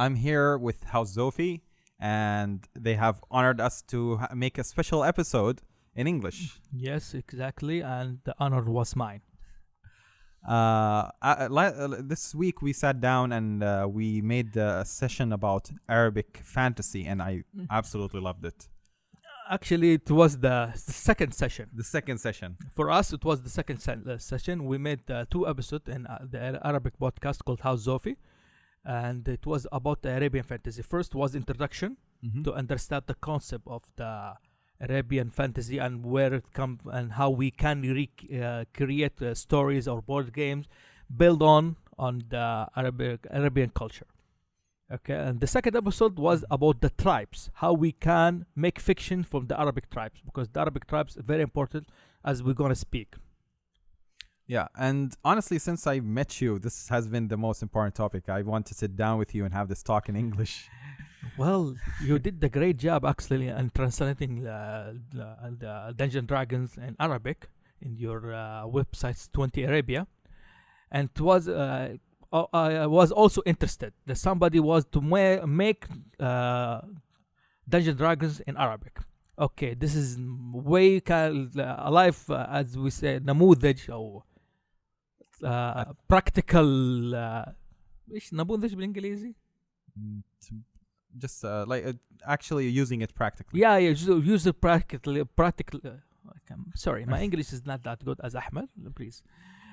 I'm here with House Zofi, and they have honored us to make a special episode in English. Yes, exactly, and the honor was mine. This week we sat down and we made a session about Arabic fantasy, and I absolutely loved it. Actually, it was the second session. The second session. For us, it was the second session. We made 2 episodes in the Arabic podcast called House Zofi, and it was about the Arabian fantasy. First was introduction to understand the concept of the Arabian fantasy and where it comes and how we can create stories or board games built on the Arabian culture. Okay, and the second episode was about the tribes, how we can make fiction from the Arabic tribes, because the Arabic tribes are very important as we're gonna speak. Yeah, and honestly, since I met you, this has been the most important topic. I want to sit down with you and have this talk in English. Well, you did a great job actually in translating the Dungeon Dragons in Arabic in your websites 20 Arabia, and it was I was also interested that somebody was to make Dungeon Dragons in Arabic. Okay, this is way alive as we say نموذج أو practical إيش نموذج بالإنجليزي؟ Just actually using it practically. Yeah, use it practically. Sorry, my English is not that good as Ahmed. Please,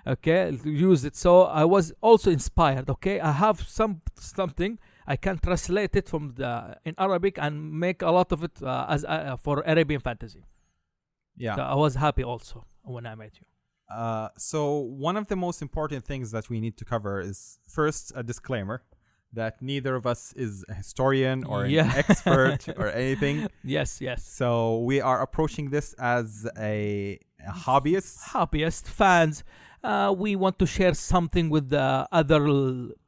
okay, use it. So I was also inspired. Okay, I have something I can translate it from in Arabic and make a lot of it as for Arabian fantasy. Yeah, so I was happy also when I met you. So one of the most important things that we need to cover is first a disclaimer that neither of us is a historian or an expert or anything. Yes. So we are approaching this as a hobbyist fans. We want to share something with the other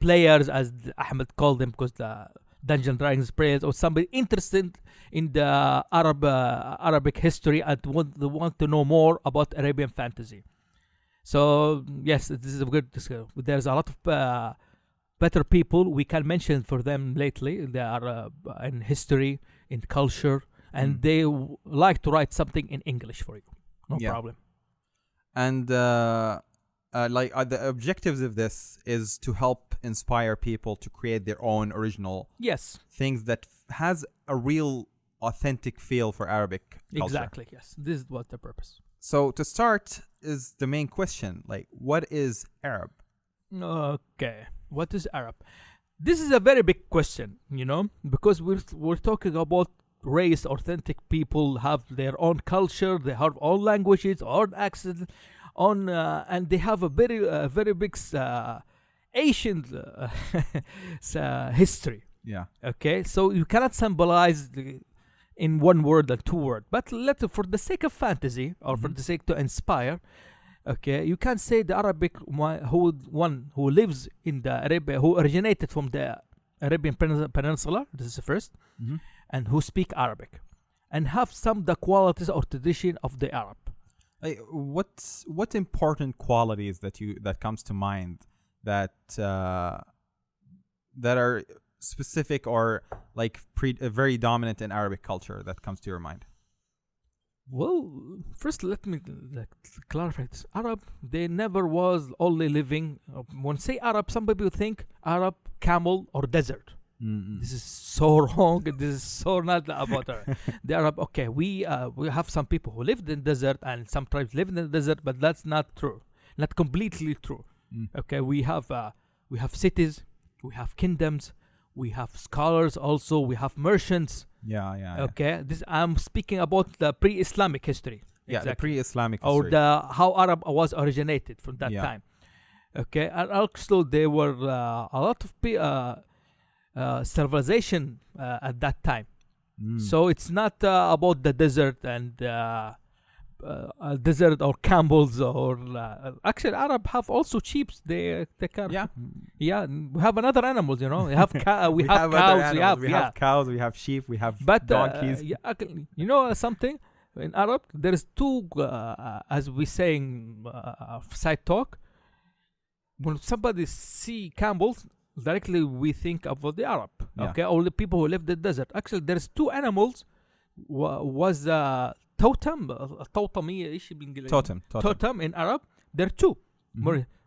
players, as Ahmed called them, because the Dungeon Dragons players or somebody interested in the Arabic history and want to know more about Arabian fantasy. So yes, this is a good discussion. There's a lot of better people we can mention for them lately. They are in history, in culture, and they like to write something in English for you. No problem. And the objectives of this is to help inspire people to create their own original things that has a real authentic feel for Arabic culture. Exactly, yes. This was the purpose. So to start is the main question, what is Arab? Okay. What is Arab? This is a very big question, because we're talking about race. Authentic people have their own culture, they have own languages, own accent, and they have a very big ancient history. Yeah. Okay, so you cannot symbolize in one word or 2 words, but for the sake of fantasy or for the sake to inspire. Okay, you can say the Arabic who lives in the Arabia, who originated from the Arabian Peninsula. This is the first, and who speak Arabic, and have some the qualities or tradition of the Arab. What important qualities that comes to mind that are specific or very dominant in Arabic culture that comes to your mind? Well, first let me clarify this. Arab, they never was only living. When say Arab, some people think Arab, camel, or desert. This is so wrong. This is so not about Arab. The Arab, okay, we have some people who lived in desert and some tribes live in the desert, but that's not true. Not completely true. Okay, we have cities, we have kingdoms, we have scholars also, we have merchants. Yeah. Okay, I'm speaking about the pre-Islamic history. Yeah, exactly. The pre-Islamic history. Or how Arab was originated from that time. Okay, and also there were a lot of civilization at that time. So it's not about the desert and desert or camels or actually Arab have also sheep. They can we have another animals, we have cows, we have cows, we have sheep, we have donkeys. Something in Arab there is 2 as we saying side talk. When somebody see camels, directly we think about the Arab. Okay, all the people who live in the desert. Actually, there's two animals. Was totem, totem in Arab. There are two.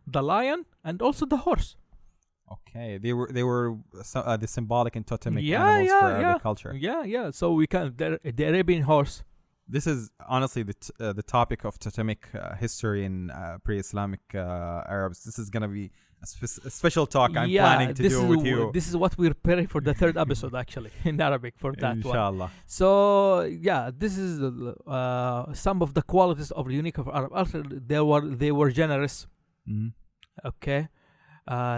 The lion and also the horse. Okay, they were the symbolic and totemic animals for Arabic culture. Yeah. So we can the Arabian horse. This is honestly the topic of totemic history in pre-Islamic Arabs. This is gonna be a special talk I'm planning to do with you. This is what we're preparing for the third episode, actually, in Arabic for that Inshallah. one. So this is some of the qualities of the unique of Arab. Also, they were generous. Okay,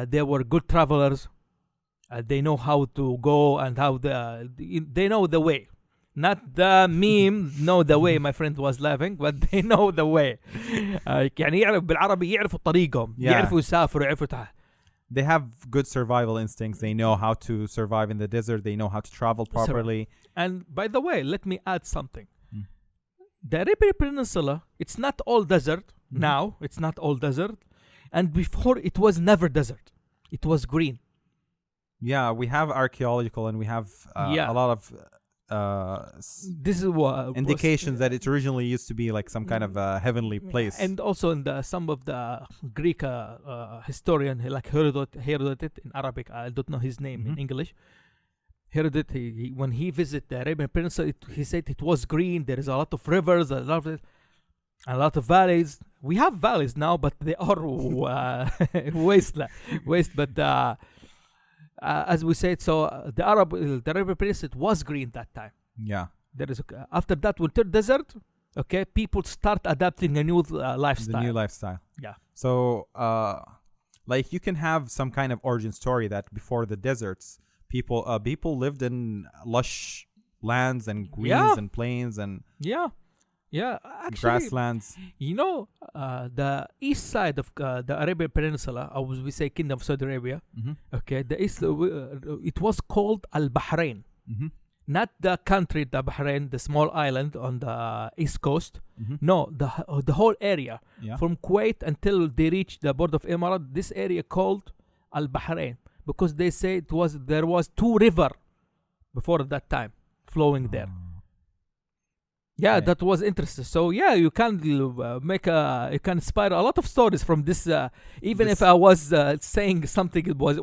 they were good travelers. They know how to go and how they know the way. Not the meme, know the way. My friend was laughing, but they know the way. يعني يعرف بالعربي يعرفوا طريقهم. يعرفوا يسافروا يعرفوا They have good survival instincts. They know how to survive in the desert. They know how to travel properly. And by the way, let me add something. The Arabian Peninsula, it's not all desert. Now, it's not all desert. And before, it was never desert. It was green. Yeah, we have archaeological and we have a lot of this is what indications that it originally used to be like some kind of a heavenly place. And also in some of the Greek historian like Herodotus in Arabic, I don't know his name in English. Herodotus, when he visited the Arabian Peninsula, he said it was green. There is a lot of rivers, a lot of valleys. We have valleys now, but they are waste. But as we said, so the Arabian Peninsula was green that time. Yeah. There is after that winter desert. Okay, people start adapting a new lifestyle. The new lifestyle. Yeah. So, like you can have some kind of origin story that before the deserts, people lived in lush lands and greens and plains and actually, grasslands. You know, the east side of the Arabian Peninsula, or we say Kingdom of Saudi Arabia. Okay, the east, it was called Al Bahrain, not the country, the Bahrain, the small island on the east coast. No, the whole area from Kuwait until they reach the border of Emirates. This area called Al Bahrain because they say there was two river before that time flowing there. Yeah, that was interesting. So yeah, you can you can inspire a lot of stories from this. Even if I was saying something it was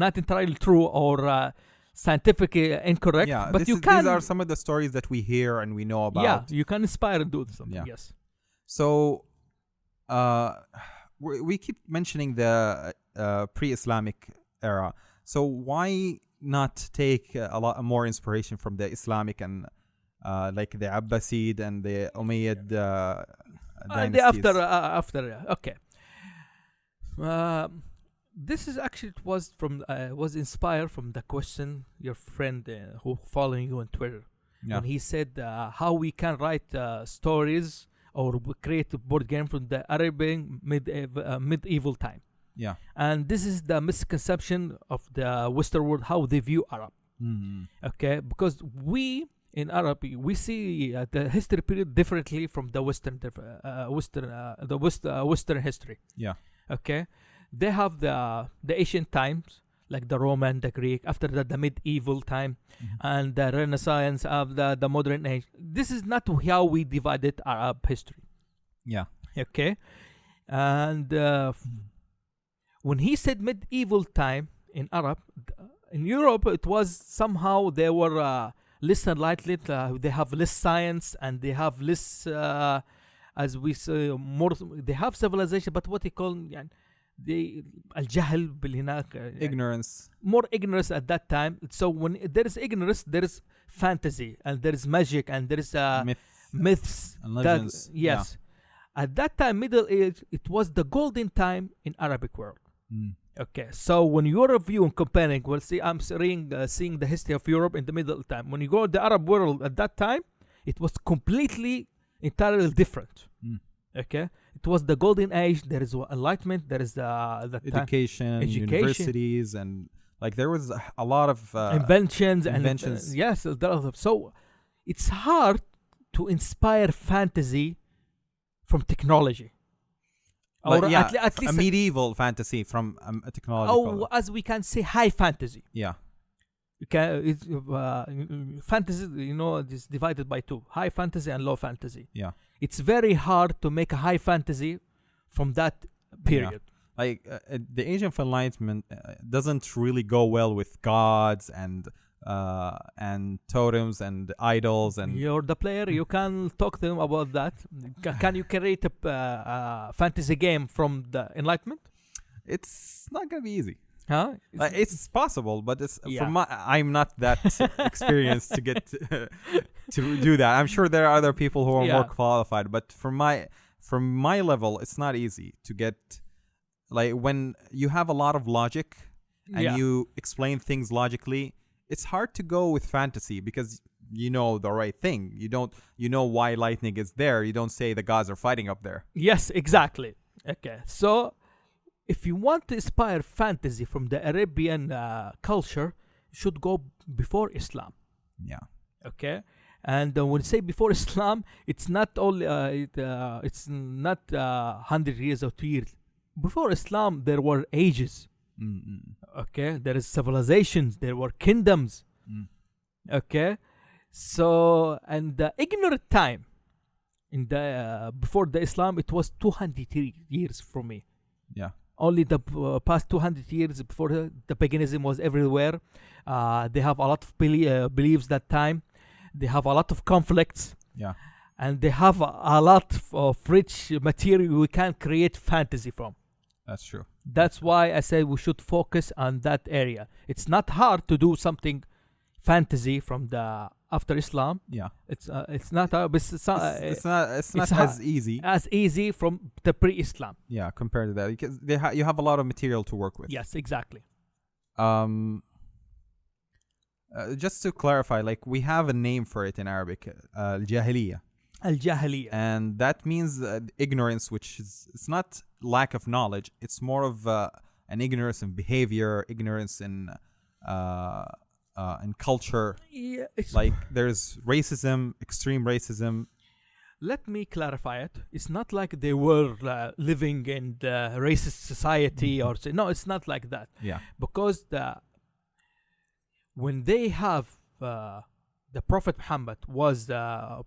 not entirely true or scientifically incorrect, but these are some of the stories that we hear and we know about. Yeah, you can inspire and do something. Yes. So we keep mentioning the pre-Islamic era. So why not take a lot more inspiration from the Islamic and like the Abbasid and the Umayyad dynasties. After okay. This is actually was inspired from the question your friend who following you on Twitter when he said how we can write stories or create a board game from the Arabian medieval time. Yeah, and this is the misconception of the Western world how they view Arab. Okay, because in Arab, we see the history period differently from the Western history. Yeah. Okay, they have the ancient times like the Roman, the Greek. After that, the medieval time, and the Renaissance of the modern age. This is not how we divided Arab history. Yeah. Okay, and when he said medieval time in Arab, in Europe, it was somehow they were. Less enlightened, they have less science and they have less, as we say, more. They have civilization, but what they call the الجهل بالهناك, ignorance. More ignorance at that time. So when there is ignorance, there is fantasy and there is magic and there is myths and legends. Yes, at that time, Middle Age, it was the golden time in Arabic world. Okay, so when you're reviewing, comparing, I'm seeing the history of Europe in the Middle time. When you go to the Arab world at that time, it was completely, entirely different. Okay, it was the golden age. There is enlightenment. There is the education, universities, and like there was a lot of inventions. Yes, so it's hard to inspire fantasy from technology. or yeah, at least a medieval fantasy from a technological. or as we can say, high fantasy. Yeah. You can fantasy, is divided by two: high fantasy and low fantasy. Yeah. It's very hard to make a high fantasy from that period. Yeah. Like the Age of Enlightenment doesn't really go well with gods and totems and idols, and you're the player. You can talk to them about that. Can you create a fantasy game from the Enlightenment? It's not gonna be easy. Huh? It's possible, but I'm not that experienced to get to do that. I'm sure there are other people who are more qualified, but from my level, it's not easy to get. Like when you have a lot of logic and you explain things logically, it's hard to go with fantasy because you know the right thing. You know why lightning is there. You don't say the gods are fighting up there. Yes, exactly. Okay, so if you want to inspire fantasy from the Arabian culture, you should go before Islam. Yeah. Okay. And when we say before Islam, it's not only it's not 100 years or 2 years. Before Islam, there were ages. Okay, there is civilizations. There were kingdoms. Okay, so and the ignorant time in the before the Islam, it was 200 years for me. Yeah. Only the past 200 years before the paganism was everywhere. They have a lot of beliefs that time. They have a lot of conflicts. Yeah. And they have a lot of rich material we can create fantasy from. That's true. That's why I said we should focus on that area. It's not hard to do something fantasy from the after Islam. Yeah. It's not hard, but it's not as easy from the pre-Islam. Yeah, compared to that, because you have a lot of material to work with. Yes, exactly. Just to clarify, like we have a name for it in Arabic, al-jahiliyyah. Al-jahiliyyah. And that means ignorance, which is, it's not lack of knowledge. It's more of an ignorance in behavior, ignorance in culture. Yeah, like there's racism, extreme racism. Let me clarify it. It's not like they were living in the racist society or no, it's not like that. Yeah. Because when they have the Prophet Muhammad was the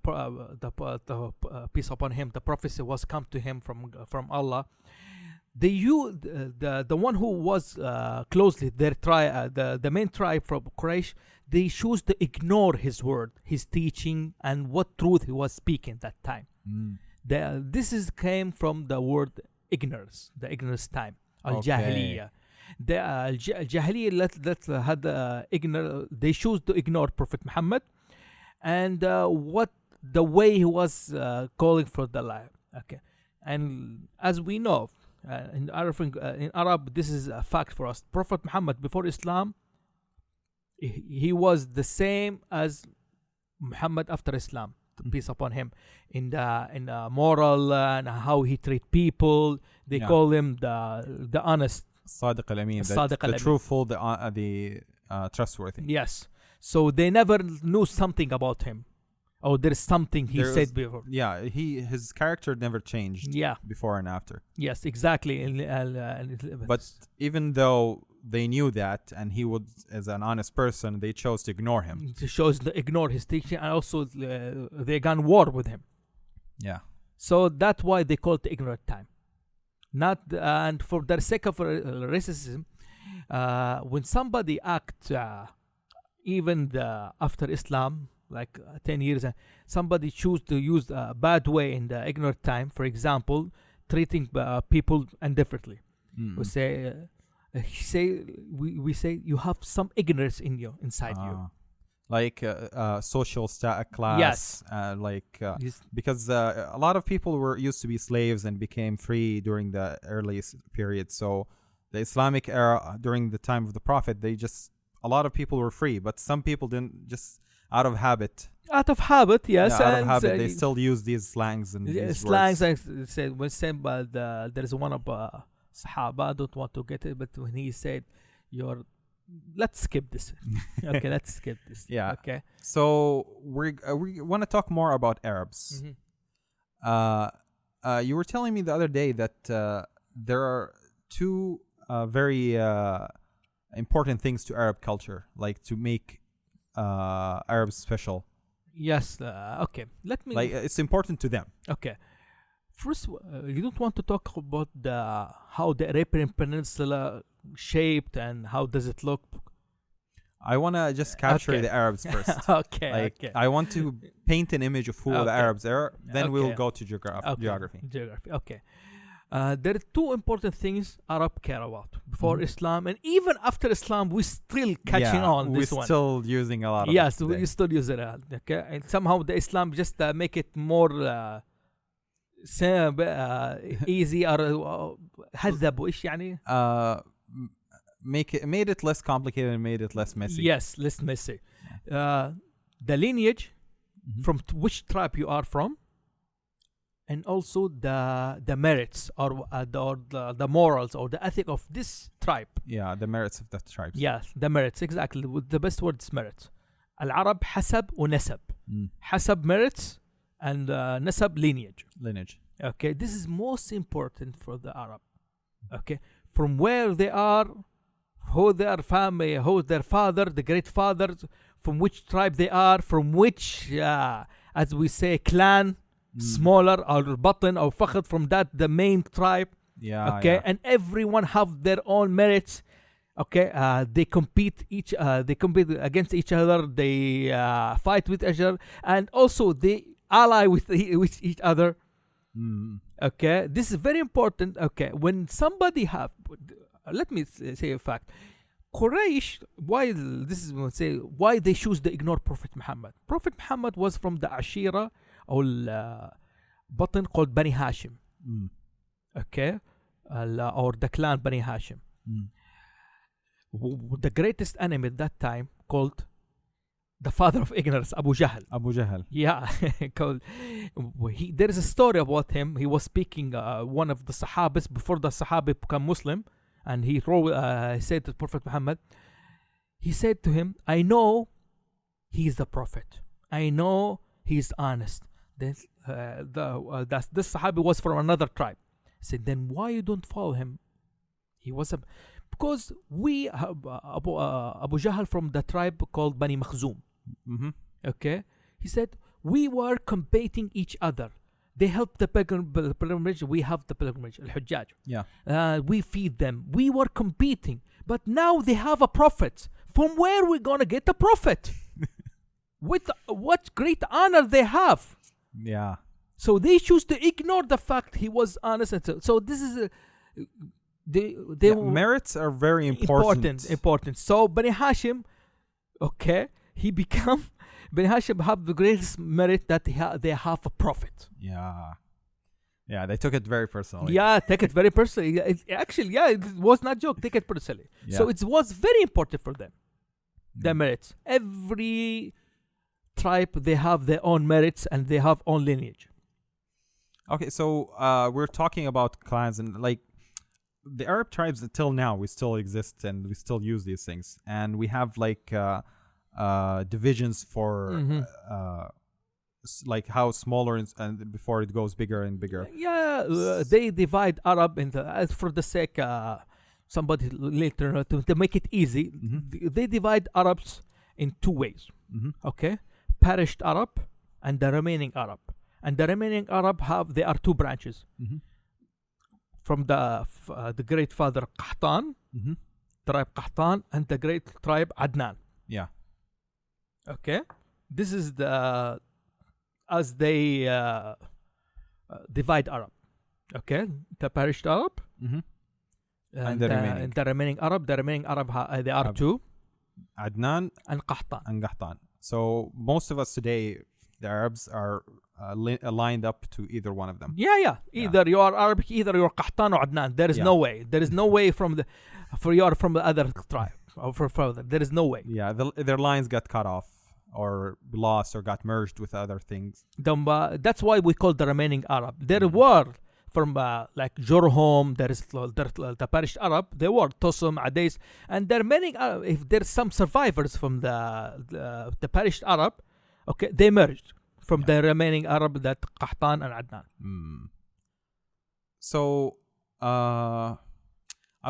peace upon him, the prophecy was come to him from Allah. The one who was closely their tribe, the main tribe from Quraysh, they chose to ignore his word, his teaching, and what truth he was speaking that time. This came from the word ignorance, the ignorance time, al-jahiliyyah. The Jahiliyyah had they chose to ignore Prophet Muhammad and what the way he was calling for the life. Okay, and as we know in Arab, this is a fact for us. Prophet Muhammad before Islam, he was the same as Muhammad after Islam, peace upon him, in the moral and how he treat people. They call him the honest. Sadiq al-Amin, the truthful, the trustworthy. Yes. So they never knew something about him. Oh, there's something he said before. Yeah, his character never changed. Yeah. Before and after. Yes, exactly. But even though they knew that, and he would, as an honest person, they chose to ignore him. They chose to ignore his teaching, and also they gone war with him. Yeah. So that's why they call it the ignorant time. Not and for the sake of racism, when somebody act even after Islam, like 10 years, somebody choose to use a bad way in the ignorant time. For example, treating people indifferently. We say, we say you have some ignorance in you inside you. Like social class. Yes. Yes. Because a lot of people were used to be slaves and became free during the earliest period. So the Islamic era, during the time of the Prophet, a lot of people were free, but some people didn't, just out of habit. Out of habit, yes. Yeah, out of habit, they still use these slangs and these slangs. words. I said when said, but there is one of Sahaba. I don't want to get it, but when he said, let's skip this. Okay, let's skip this. Yeah. Okay. So we want to talk more about Arabs. you were telling me the other day that there are two very important things to Arab culture, like to make Arabs special. Yes. Okay. Let me. Like it's important to them. Okay. First, you don't want to talk about how the Arabian Peninsula shaped and how does it look. I want to just capture the Arabs first. Okay. Like, okay. I want to paint an image of who the Arabs are. Then we'll go to geography. Geography. Okay. There are two important things Arab care about before Islam, and even after Islam, we're still catching on this one. We're still using a lot of Yes, we still use it. Okay, and somehow the Islam just make it more easy or هذب وإيش يعني? Made it less complicated and made it less messy. Yes, less messy. The lineage from which tribe you are from, and also the merits or the morals or the ethic of this tribe. Yeah, the merits of that tribe. Yes, the merits, exactly. The best word is merits. العرب حسب ونسب. حسب merits and nasab lineage. Okay, this is most important for the Arab. Okay, from where they are, who their family, who their father, the great fathers, from which tribe they are, from which, as we say, clan, smaller or button or fakhd, from that the main tribe. Yeah. Okay, yeah. and everyone have their own merits. Okay, they compete against each other. They fight with each other, and also they ally with each other. Okay, this is very important. Okay, when somebody have, let me say a fact. Quraysh, why they choose to ignore Prophet Muhammad? Prophet Muhammad was from the Ashira or button called Bani Hashim. Okay, or the clan Bani Hashim. The greatest enemy at that time called the father of ignorance, Abu Jahl. Yeah. There is a story about him. He was speaking one of the Sahabas before the Sahaba become Muslim, and he said to Prophet Muhammad, he said to him, I know he is the Prophet. I know he is honest. This Sahabi was from another tribe. He said, then why you don't follow him? He was because we Abu Jahl from the tribe called Bani Makhzum. Okay, he said we were competing each other. They help the pilgrimage. We have the pilgrimage, al-Hujjaj. Yeah. We feed them. We were competing, but now they have a prophet. From where we gonna get the prophet? With what great honor they have. Yeah. So they choose to ignore the fact he was honest. So this is merits are very important. So Bani Hashim, okay, Bani Hashim have the greatest merit that they have a prophet. Yeah, they took it very personally. Yeah, take it very personally. It was not a joke. Take it personally. Yeah. So it was very important for them. The merits. Every tribe, they have their own merits and they have own lineage. Okay, so we're talking about clans and like the Arab tribes until now, we still exist and we still use these things. And we have like divisions for like how smaller and before it goes bigger and bigger. Yeah, they divide Arab into, for the sake somebody later to make it easy. They divide Arabs in two ways. Okay, perished Arab and the remaining Arab. And the remaining Arab there are two branches. From the great father Qahtan, tribe Qahtan, and the great tribe Adnan. Yeah. Okay, this is as they divide Arab. Okay, the perished Arab, and the remaining Arab. The remaining Arab they are two, Adnan and Qahtan. So most of us today, the Arabs are lined up to either one of them. Yeah. Either you are Arabic, either you're Qahtan or Adnan. There is no way. There is no way from you are from the other tribe or for further. There is no way. Yeah, their lines got cut off or lost or got merged with other things. That's why we call the remaining Arab. There were from like Jurhum, there is the perished Arab. There were Tosum, Ades, and the remaining Arab. If there's some survivors from the perished Arab, okay, they merged from the remaining Arab, that Qahtan and Adnan. So, I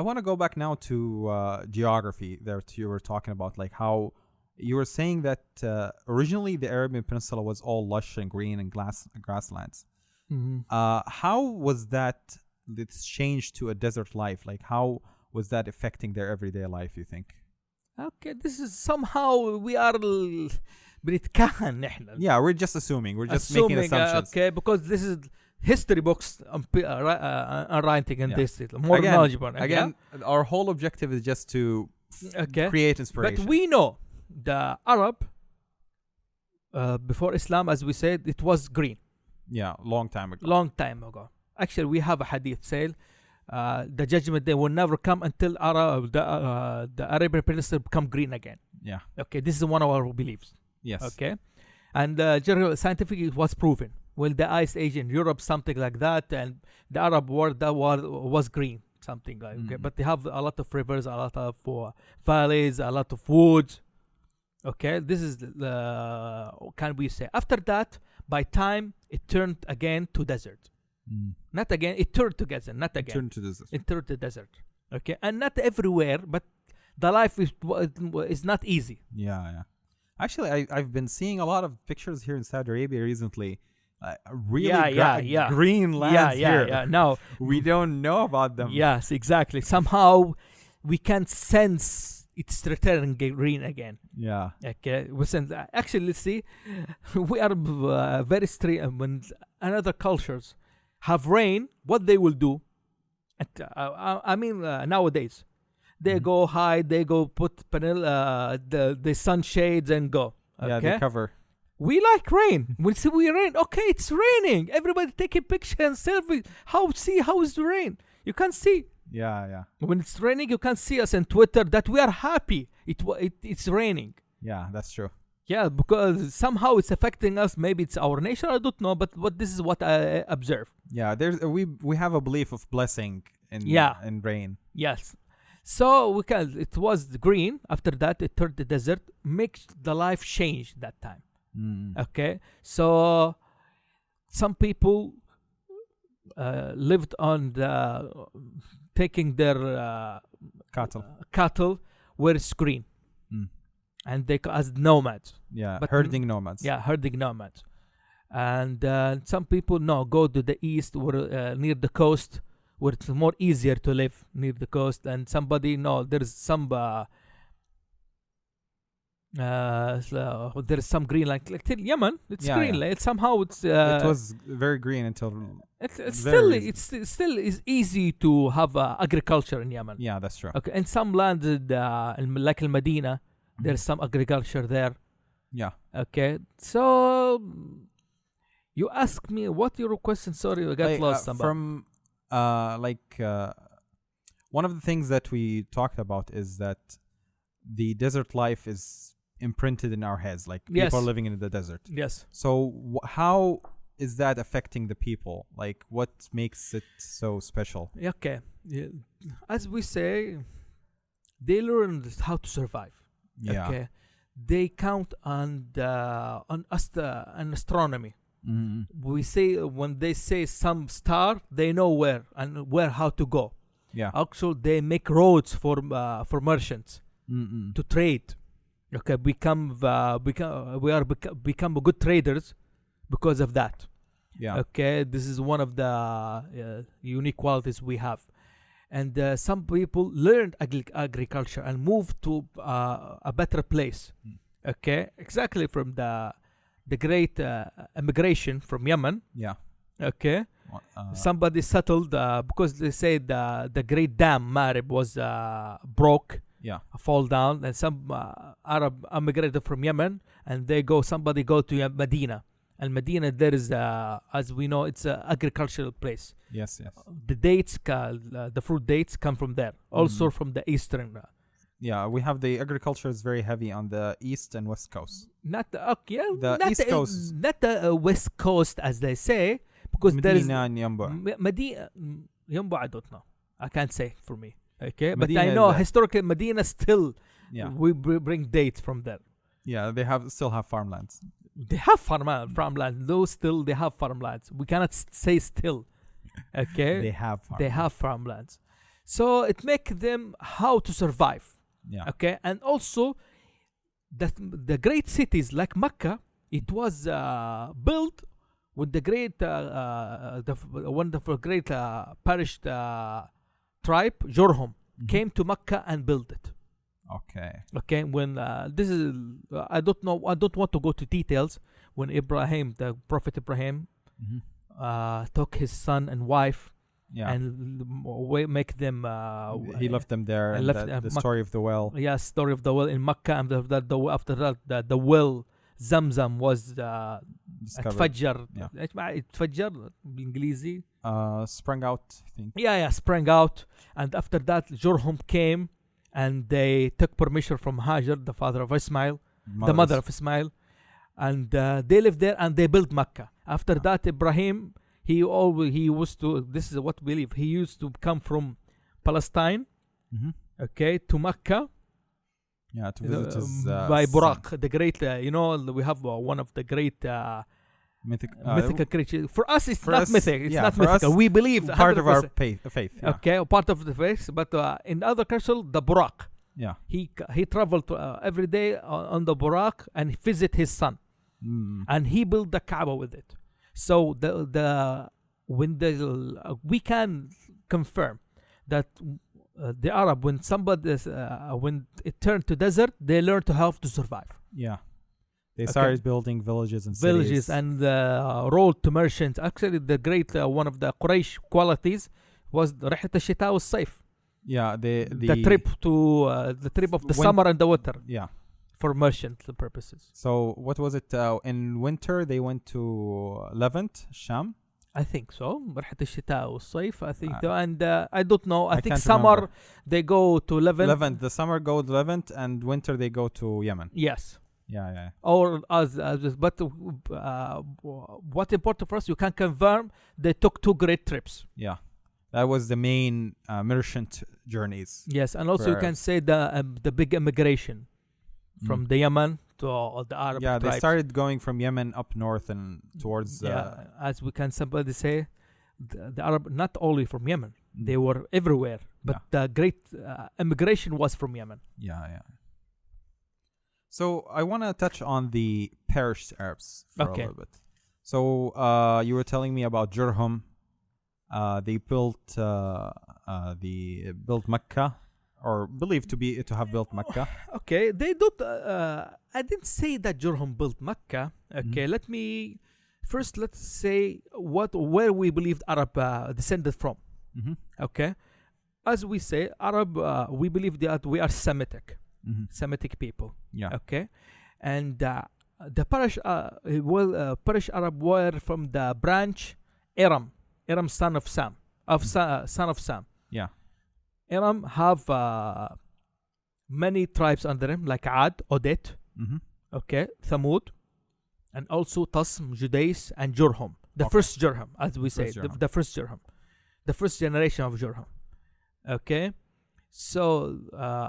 want to go back now to geography that you were talking about, like how you were saying that originally the Arabian Peninsula was all lush and green and grasslands. Mm-hmm. How was that this changed to a desert life? Like how was that affecting their everyday life, you think? Okay, this is somehow we are بنتكهن نحن. Yeah, we're just assuming. We're just making assumptions. Okay, because this is history books are writing in this. More knowledgeable. Again, our whole objective is just to create inspiration. But we know the Arab, before Islam, as we said, it was green. Yeah, long time ago. Actually, we have a hadith say, the judgment day will never come until the Arabian Peninsula become green again. Yeah. Okay, this is one of our beliefs. Yes. Okay. And scientifically it was proven. Well, the Ice Age in Europe, something like that, and the Arab world that was green, something like. Okay, but they have a lot of rivers, a lot of valleys, a lot of woods. Okay, this is can we say after that? By time it turned again to desert. Not again. It turned to desert. Not again. It turned to desert. Okay, and not everywhere, but the life is not easy. Yeah. Actually, I've been seeing a lot of pictures here in Saudi Arabia recently. Really green lands here. Yeah. No, we don't know about them. Yes, exactly. Somehow we can sense it's returning green again. Yeah. Okay. Listen, actually, let's see. We are very strange. When another cultures have rain, what they will do? I mean, nowadays. They go hide, they go put the sunshades and go. Okay? Yeah, they cover. We like rain. We see rain. Okay, it's raining. Everybody taking pictures and selfies. How is the rain? You can't see. Yeah. When it's raining, you can see us on Twitter that we are happy. It's raining. Yeah, that's true. Yeah, because somehow it's affecting us. Maybe it's our nature. I don't know, but this is what I observe. Yeah, we have a belief of blessing in rain. Yes. So it was green. After that, it turned to desert. Makes the life change that time. Okay. So some people lived on taking their cattle where it's green, and they as nomads. Yeah, but herding nomads. Yeah, herding nomads. And some people go to the east or near the coast, where it's more easier to live near the coast. And somebody there's some there's some green like till Yemen. It's green. Like, somehow it's it was very green until it's still is easy to have agriculture in Yemen. Yeah, that's true. Okay, and some lands like Al Medina, there's some agriculture there. Yeah. Okay, so you ask me what your question. Sorry, I got lost. From one of the things that we talked about is that the desert life is imprinted in our heads, like people are living in the desert. Yes. So how is that affecting the people? Like, what makes it so special? Okay. Yeah. As we say, they learn how to survive. Yeah. Okay. They count on astronomy. Mm-hmm. We say when they say some star, they know where how to go. Yeah. Also, they make roads for merchants to trade. Okay, become good traders because of that. Yeah. Okay, this is one of the unique qualities we have. And some people learned agriculture and moved to a better place. Okay, exactly from the great immigration from Yemen. Yeah. Okay. Somebody settled because they say the great dam Marib was broke. Yeah. Fall down, and some Arab immigrated from Yemen, and somebody go to Medina. And Medina, there is as we know, it's an agricultural place. Yes. The dates, the fruit dates come from there. Also from the eastern. Yeah, we have the agriculture is very heavy on the east and west coast. Not east coast. Not the west coast, as they say, because Medina there is and Yamba. Medina, Yamba, I don't know. I can't say for me. Okay, Medina, but I know historically Medina still. Yeah. We bring dates from there. Yeah, they still have farmlands. They have farmlands. Those still they have farmlands. We cannot say still. Okay, they have farmlands, so it make them how to survive. Yeah. Okay, and also that the great cities like Mecca, it was built with the great, the wonderful great perished tribe Jurhum came to Mecca and built it. Okay. Okay, when this is, I don't know, I don't want to go to details. When Ibrahim, the Prophet Ibrahim, took his son and wife, and make them. He left them there. And the story of the well. Yeah, story of the well in Mecca, and after that, the well Zamzam was اتفجر. اتفجر بالإنجليزي. Sprang out, I think. Yeah, sprang out, and after that, Jurhum came, and they took permission from Hajar, the father of Ismail, the mother of Ismail, and they lived there and they built Mecca. After that, Ibrahim, he used to. This is what we believe. He used to come from Palestine, okay, to Mecca. Yeah, to visit his by Buraq, the great. We have one of the great mythical creatures. For us, it's not mythic. It's not mythical. We believe part 100%. Of our faith. Yeah. Okay, part of the faith. But in other cultures, the Buraq. Yeah. He traveled every day on the Buraq and visit his son, and he built the Kaaba with it. So we can confirm that the Arab, when when it turned to desert, they learned to how to survive. Yeah. They started building villages and cities. Villages and road to merchants. Actually, the great one of the Quraysh qualities was رحلة الشتاء والصيف. Yeah, the trip to the trip of the summer and the winter. Yeah. For merchant purposes. So what was it? In winter they went to Levant, Sham. I think so. رحلة الشتاء والصيف. I think so. And I don't know. I think summer remember. They go to Levant. The summer go to Levant, and winter they go to Yemen. Yes. Yeah. Or but what's important for us, you can confirm they took 2 great trips. Yeah. That was the main merchant journeys. Yes, and also you can say the big immigration from the Yemen to the Arab tribes. They started going from Yemen up north and towards... as we can somebody say, the Arab, not only from Yemen, they were everywhere, but the great immigration was from Yemen. Yeah. So I want to touch on the perished Arabs for a little bit. So you were telling me about Jurhum. They built Mecca, or believed to have built Mecca. Okay, they don't. I didn't say that Jurhum built Mecca. Okay, let's say where we believed Arab descended from. Okay, as we say, Arab, we believe that we are Semitic. Semitic people. Yeah. Okay, and the Parish Arab were from the branch Aram, son of Sam, son of Sam. Yeah. Aram have many tribes under him, like Ad, Odet, okay, Thamud, and also Tasm, Judais, and Jurhum. The first Jurhum, as we say, the first Jurhum, the first generation of Jurhum. Okay. So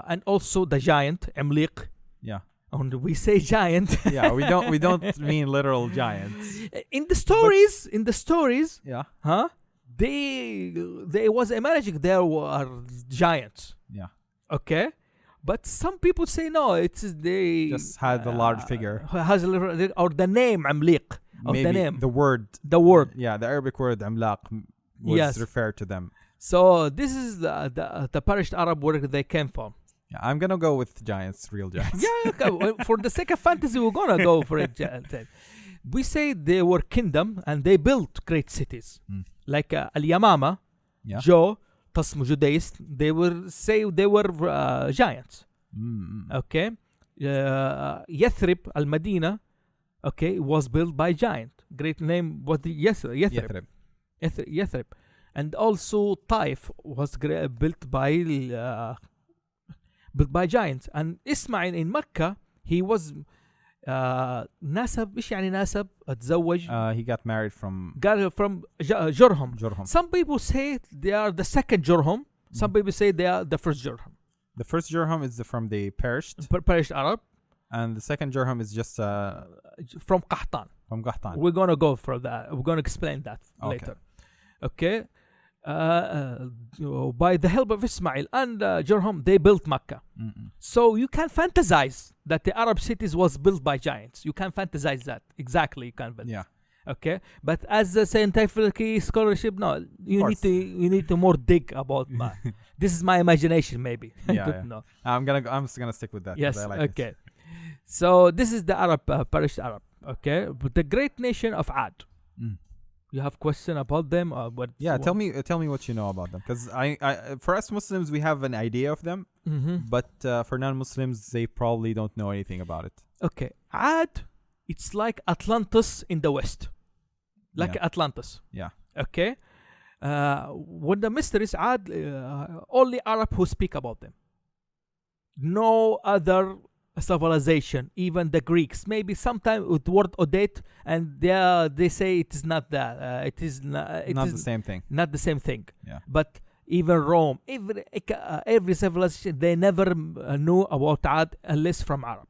and also the giant Amliq. Yeah. And we say giant. Yeah, we don't mean literal giants. In the stories. Yeah. Huh? They was imagining there were giants. Yeah. Okay. But some people say no. They just had a large figure. Has or the name Amliq. Maybe the name. The word. Yeah, the Arabic word Amlaq was referred to them. So this is the perished Arab where they came from. Yeah, I'm gonna go with giants, real giants. Yeah, okay. For the sake of fantasy, we're gonna go for it. We say they were kingdom and they built great cities like Al-Yamama, Jo, Tasm, Judais. They were giants. Okay, Yathrib, Al-Madina, okay, was built by giant. Great name was the Yathrib. And also Taif was built by giants. And Ismail in Mecca, he was ناسب. إيش يعني ناسب؟ اتزوج. He got married from Jurhum. Some people say they are the second Jurhum. Some people say they are the first Jurhum. The first Jurhum is from the perished Arab. And the second Jurhum is just from Qahtan. From Qahtan. We're gonna go for that. We're gonna explain that later. Okay. by the help of Ismail and Jurhum, they built Mecca. So you can fantasize that the Arab cities was built by giants. You can fantasize that. Exactly, you can. Yeah. Okay, but as a scientific scholarship, no, you need to more dig about that. This is my imagination, maybe. Yeah. No. I'm just gonna stick with that. Yes. I like okay. It. So this is the Arab, Parish Arab. Okay, but the great nation of Ad. You have question about them or what? Yeah, tell me what you know about them, because I for us Muslims we have an idea of them, but for non-Muslims they probably don't know anything about it. Okay, Ad, it's like Atlantis in the West, like Atlantis. Yeah. Okay, when the mysteries Ad, only Arab who speak about them. No other civilization, even the Greeks, maybe sometime with word Odette, and they say it is not that. It is not the same thing. Not the same thing. Yeah. But even Rome, every civilization, they never knew about Ad unless from Arab.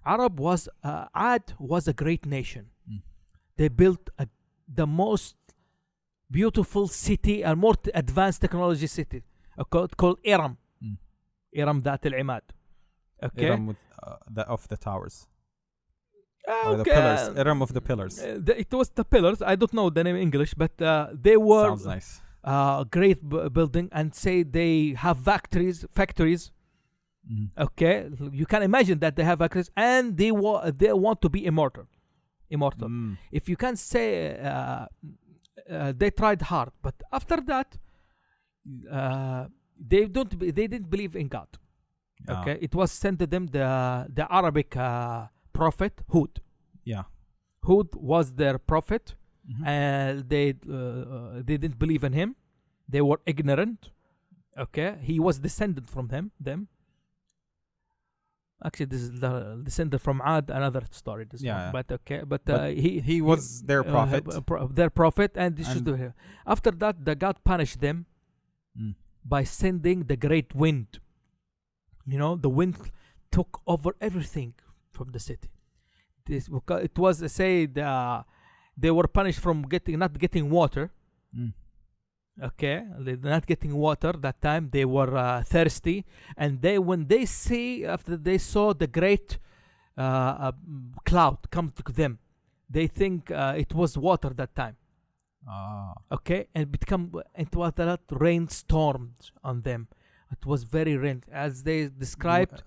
Arab was Ad was a great nation. They built the most beautiful city and more advanced technology city called Iram. Iram Dhat al-Imad. Okay. Iram with of the towers. Or the pillars. Iram of the pillars. It was the pillars. I don't know the name in English, but they were sounds nice. Great building, and say they have factories. Okay, you can imagine that they have factories, and they want to be immortal. If you can say they tried hard, but after that they didn't believe in God. Okay, it was sent to them the Arabic prophet Hud. Yeah, Hud was their prophet, and they didn't believe in him. They were ignorant. Okay, he was descended from them. Actually, this is the descendant from Ad, another story. But okay, but he was their prophet. Their prophet, and this should do here. After that, the God punished them by sending the great wind. You know, the wind took over everything from the city. It was they were punished from not getting water. Okay, they're not getting water that time. They were thirsty, and when they after they saw the great cloud come to them, they think it was water that time. Okay, and it was a rainstorm on them. It was very rain, as they described.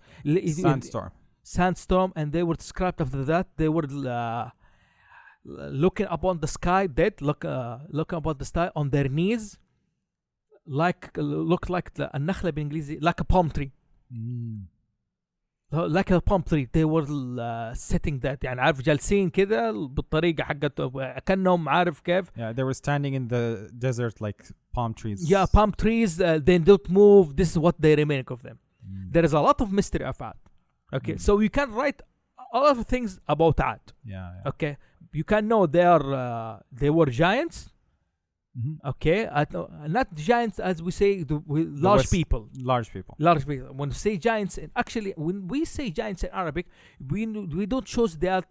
Sandstorm, and they were described after that. They were looking upon the sky, looking upon the sky on their knees, looked like النخلة بالإنجليزي, like a palm tree. Like a palm tree. They were sitting that, يعني عارف جالسين كده بالطريقة حقت كأنهم عارف كيف. Yeah, they were standing in the desert like palm trees. Yeah, palm trees. They don't move. This is what they remain of them. There is a lot of mystery of Ad. Okay, so you can write a lot of things about Ad. Yeah. Okay, you can know they were giants. Okay, not giants as we say, large people. Large people. When we say giants, actually, when we say giants in Arabic, we don't choose they are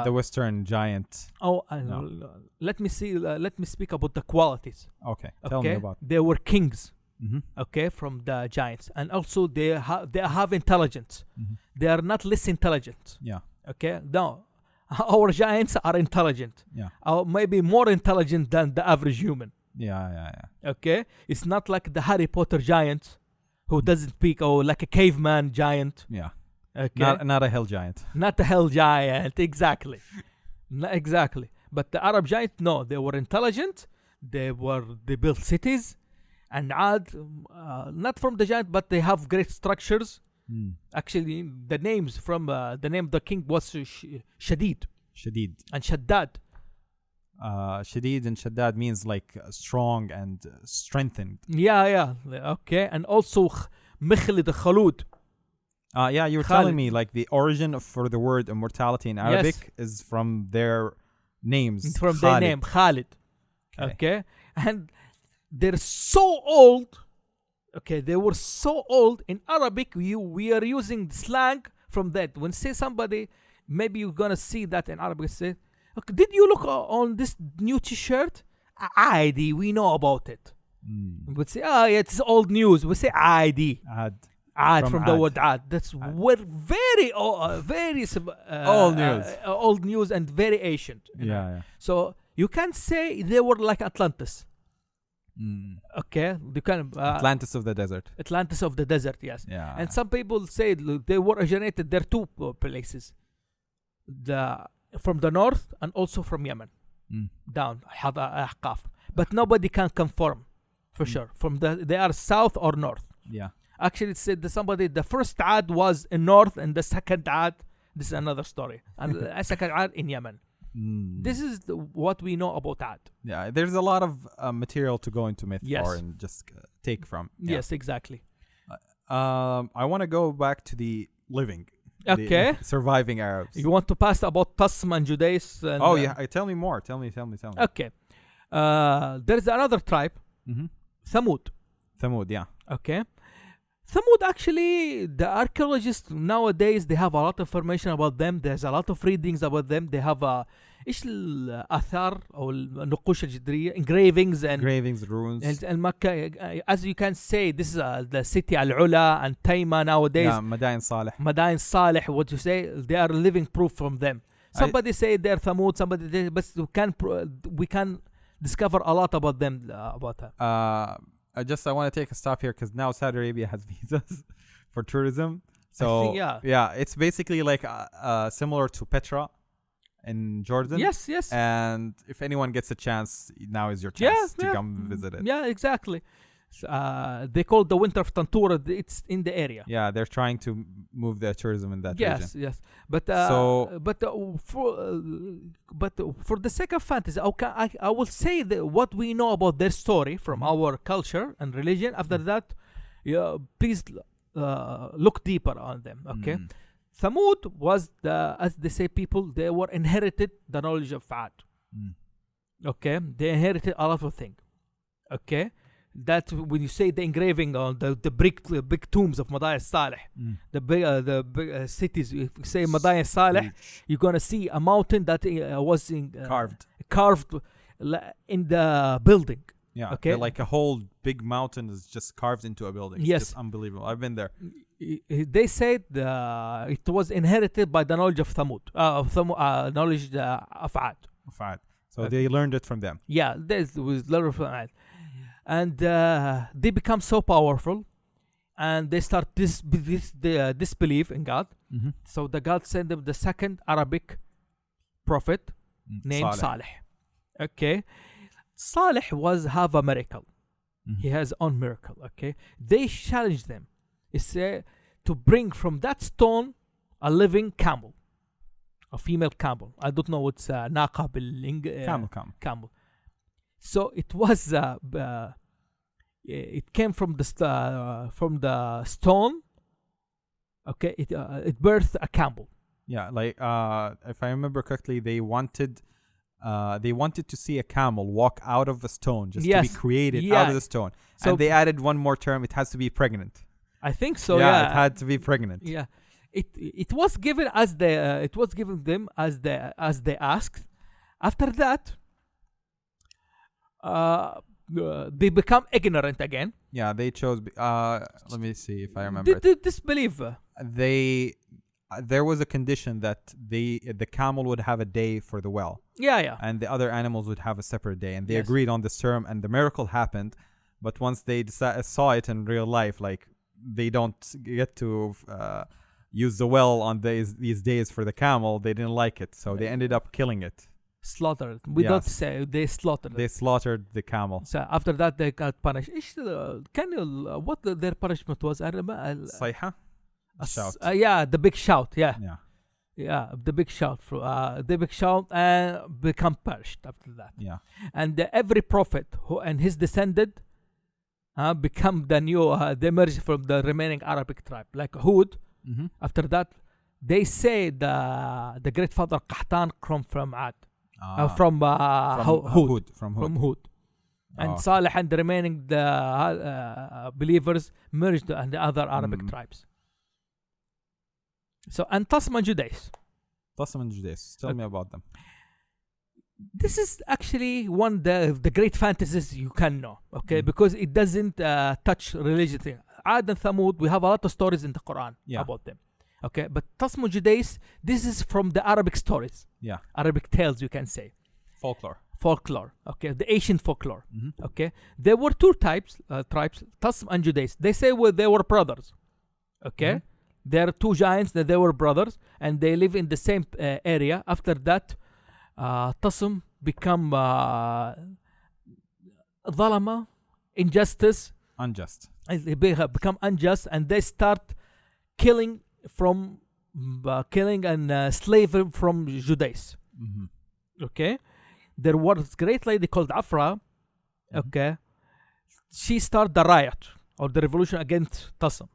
the Western giant. Oh, no. Let me speak about the qualities. Okay, tell me about. They were kings. Okay, from the giants, and also they have intelligence. They are not less intelligent. Yeah. Okay, no. Our giants are intelligent. Yeah. Maybe more intelligent than the average human. Yeah. Okay? It's not like the Harry Potter giant who doesn't speak, or like a caveman giant. Yeah. Okay? Not a hell giant. Not a hell giant, exactly. Exactly. But the Arab giant, no, they were intelligent. They built cities. And Ad, not from the giant, but they have great structures. Actually, the names from the name of the king was Shadid and Shaddad. Shadid and Shaddad means like strong and strengthened. Yeah. Okay, and also Mikhlid Khalud. Yeah, you were telling me like the origin for the word immortality in Arabic is from their names. From their name, Khalid. Okay, and they're so old. Okay, they were so old. In Arabic, we are using slang from that. When say somebody, maybe you're gonna see that in Arabic. Say, okay, did you look on this new T-shirt? عادي, we know about it. We'd say, it's old news. We say عادي. عاد from the word عاد. That's very old news and very ancient. Yeah. So you can say they were like Atlantis. Okay, you can Atlantis of the desert. Atlantis of the desert, yes. Yeah. And some people say they were originated. There are two places, from the north and also from Yemen, down Ahqaf. But nobody can confirm for sure. They are south or north. Yeah. Actually, it said that the first Ad was in north, and the second Ad, this is another story, and the second Ad in Yemen. This is what we know about Ad. Yeah, there's a lot of material to go into myth for and just take from. Yeah. Yes, exactly. I want to go back to the living. Okay. The surviving Arabs. You want to pass about Tasm and Judais? And, tell me more. Tell me. Okay. There's another tribe. Thamud, yeah. Okay. Thamud, actually, the archaeologists nowadays, they have a lot of information about them. There's a lot of readings about them. They have ايش الاثار او النقوش الجدريه, engravings, ruins, and Makkah, as you can say, this is the city Al-Ula and Taima nowadays. Yeah, Madain Saleh. What you say, they are living proof from them. Somebody say they're Thamud, but we can discover a lot about them. I want to take a stop here because now Saudi Arabia has visas for tourism. So it's basically like similar to Petra in Jordan. Yes. And if anyone gets a chance, now is your chance to come visit it. Yeah, exactly. They call it the Winter of Tantura. It's in the area. Yeah, they're trying to move the tourism in that region. Yes. But for the sake of fantasy, I will say that what we know about their story from our culture and religion. After that, please look deeper on them. Okay. Thamud was as they say, people, they were inherited the knowledge of Ad. Okay, they inherited a lot of things. Okay. That when you say the engraving on the big tombs of Madain Saleh, the big cities, if you say Madain Saleh, you're gonna see a mountain that was carved in the building. Yeah, okay, like a whole big mountain is just carved into a building. Yes, it's unbelievable. I've been there. They said it was inherited by the knowledge of Thamud, knowledge of Ad. So they learned it from them. Yeah, this was learned from Ad. And they become so powerful, and they start disbelief in God. So the God sent them the second Arabic prophet named Saleh. Okay, Saleh have a miracle. He has own miracle. Okay, they challenged them. It's to bring from that stone a living camel, a female camel. I don't know what's naqa camel. So it was it came from the stone. Okay, it birthed a camel. Yeah, like if I remember correctly, they wanted to see a camel walk out of the stone, just to be created out of the stone. So, and they added one more term. It has to be pregnant. I think so. Yeah, it had to be pregnant. Yeah, it was given as them as they asked. After that, they become ignorant again. Yeah, they chose. Let me see if I remember. Disbelief. There was a condition that the camel would have a day for the well. Yeah. And the other animals would have a separate day, and they agreed on this term, and the miracle happened. But once they saw it in real life, like they don't get to use the well on these days for the camel, they didn't like it, so they ended up killing it. Slaughtered. We don't say they slaughtered. They slaughtered the camel. So after that, they got punished. What their punishment was? I remember. Sayha? Shout. The big shout. Yeah, the big shout. The big shout and become perished after that. Yeah. And every prophet who and his descendant become the new. They emerge from the remaining Arabic tribe, like Hud. After that, they say the great father Qahtan come from Ad. From Hud. From Hud. And Saleh and the remaining believers merged and the other Arabic tribes. So, and Tasm and Judais. Tell me about them. This is actually one of the great fantasies you can know, okay? Because it doesn't touch religion thing. Ad and Thamud, we have a lot of stories in the Quran about them, okay? But Tasm Judais, this is from the Arabic stories, Arabic tales, you can say. Folklore, okay? The ancient folklore, okay? There were two tribes, Tasm and Judais. They say they were brothers, okay? There are two giants that they were brothers, and they live in the same area. After that, Tasm become ظلمة, unjust. They become unjust, and they start killing and slavery from Judais. Okay, there was a great lady called Afra. Okay, she started the riot or the revolution against Tasm.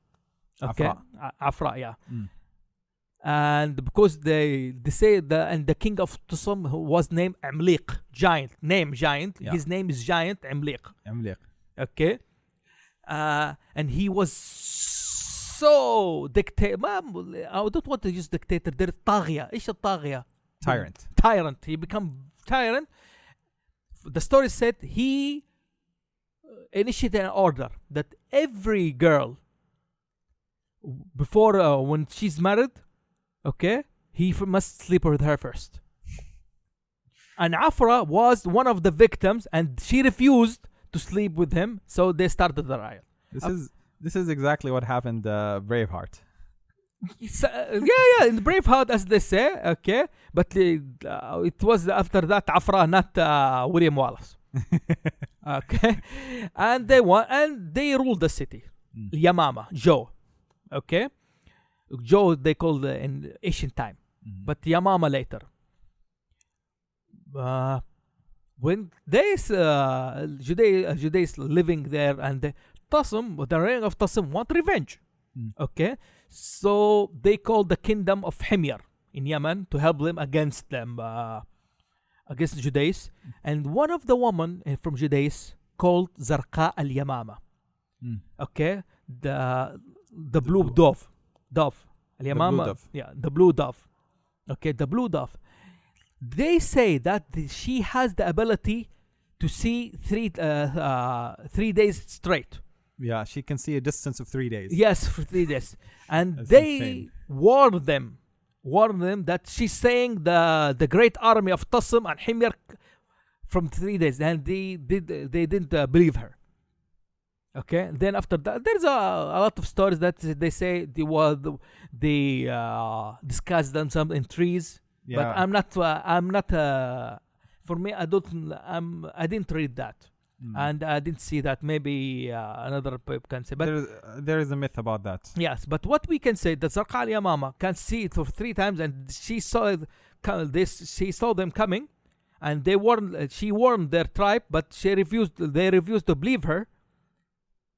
Okay, Afra, yeah. And because they say the king of Tasm was named Amliq, giant. Yeah. His name is Giant Amliq. Okay, and he was so dictator. I don't want to use dictator. They're طاغية. إيش الطاغية? Tyrant. He become tyrant. The story said he initiated an order that every girl before when she's married, okay, he must sleep with her first. And Afra was one of the victims, and she refused to sleep with him, so they started the riot. This is exactly what happened Braveheart. In Braveheart, as they say, okay, but it was after that Afra, not William Wallace. Okay, and they won, and they ruled the city. Yamama, Joe. Okay, Joe they called in ancient time, but Yamama later. When they Judeans living there, and the reign of Tasm want revenge. Okay, so they called the kingdom of Himyar in Yemen to help them against Judeans, and one of the women from Judeans called Zarqa al-Yamama. Okay, the blue dove. Al-Yamama, the blue dove. Okay, the blue dove. They say that she has the ability to see 3 days straight. Yeah, she can see a distance of 3 days. Yes, for 3 days. And they warned them that she's saying the great army of Tasm and Himyar from 3 days, and they didn't believe her. Okay, then after that, there's a lot of stories that they say they discussed themselves in trees. Yeah. But I'm not. For me, I didn't read that, and I didn't see that. Maybe another people can say. But there is a myth about that. Yes, but what we can say that Zarqa al-Yamama can see it for 3 times, and she saw She saw them coming, and she warned their tribe, but they refused to believe her.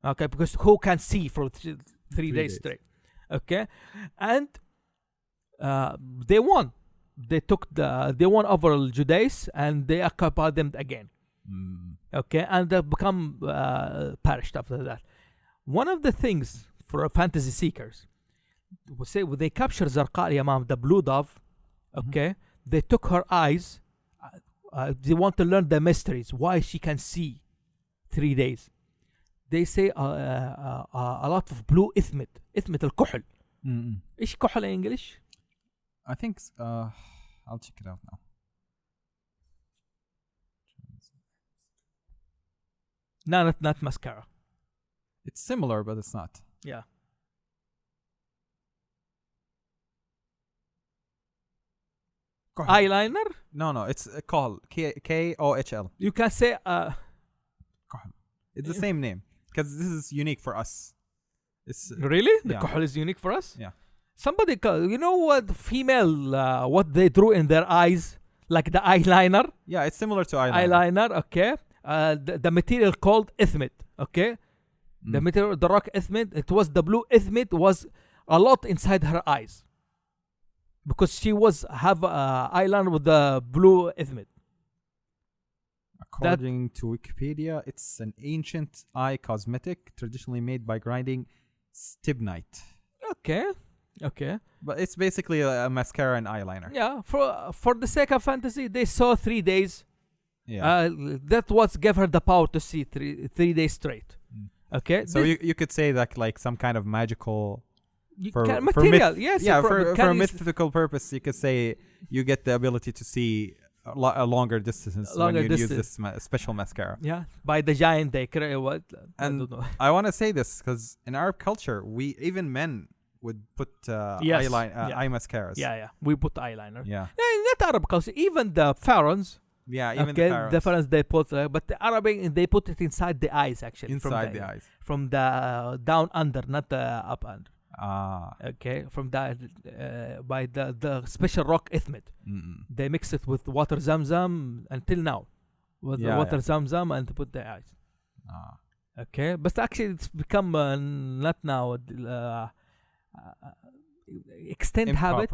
Okay, because who can see for 3 days straight? Okay, and they won. They won over Judeans, and they occupied them again. Okay, and they become perished after that. One of the things for fantasy seekers, we say when they capture Zarqa al-Yamam, the blue dove, okay, they took her eyes. They want to learn the mysteries, why she can see 3 days. They say a lot of blue إثمت الكحل. إيش كحل in English? I think I'll check it out now. No, not mascara. It's similar, but it's not. Yeah. Eyeliner? No, it's Kohl. Kohl. You can say Kohl. It's the same name because this is unique for us. Really? The Kohl is unique for us? Yeah. Somebody, you know what female, what they drew in their eyes, like the eyeliner? Yeah, it's similar to eyeliner. Okay. The material called ithmit, okay? The material, the rock ithmit, it was the blue ithmit was a lot inside her eyes. Because she have eyeliner with the blue ithmit. According to Wikipedia, it's an ancient eye cosmetic traditionally made by grinding stibnite. Okay. But it's basically a mascara and eyeliner. Yeah, for the sake of fantasy, they saw 3 days Yeah. That what gave her the power to see 3 days straight. Okay. So you could say that like some kind of magical material. Yes. Yeah. For a mythical purpose, you could say you get the ability to see a longer distance when you use this special mascara. Yeah. By the giant they create what? And I don't know. I want to say this because in Arab culture, even men would put eye mascaras. Yeah. We put eyeliner. Yeah. Not Arab culture. Even the pharaohs. Yeah, even the pharaohs they put, but the Arabic they put it inside the eyes actually. Inside the eyes. From the down under, not the up under. Okay, from that by the special rock ethmid. They mix it with water zamzam until now, with the water zamzam and put the eyes. Okay, but actually it's become not now. Extend habit.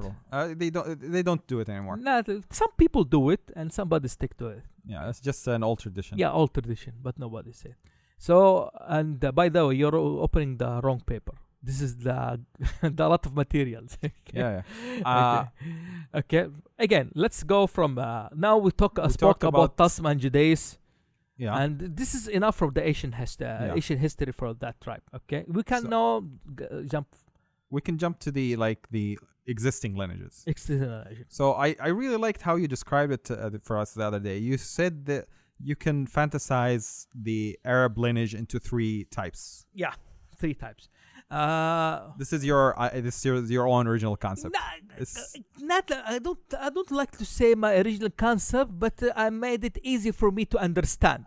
They don't do it anymore. No, some people do it and somebody stick to it. Yeah, it's just an old tradition. Yeah, old tradition, but nobody said. So, and by the way, you're opening the wrong paper. This is the lot of materials. Yeah. Okay. Again, let's go from now. We spoke about Tasm and Judaism. Yeah. And this is enough from the Asian history for that tribe. Okay, we can now jump. We can jump to the existing lineages. So I really liked how you described it for us the other day. You said that you can fantasize the Arab lineage into 3 types. Yeah, 3 types. This is your own original concept. I don't like to say my original concept, but I made it easy for me to understand.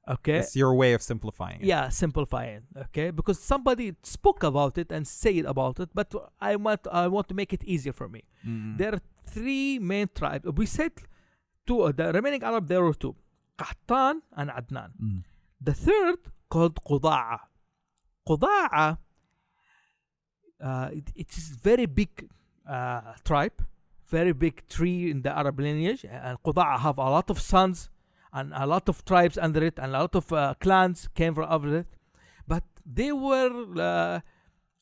Okay, it's your way of simplifying it. Yeah, simplifying. Okay, because somebody spoke about it and said about it, but I want to make it easier for me. There are 3 main tribes. We said 2. The remaining Arab, there were 2, Qahtan and Adnan. The third called Quda'a. Quda'a, it is very big tribe, very big tree in the Arab lineage, and Quda'a have a lot of sons and a lot of tribes under it, and a lot of clans came from over it. But they were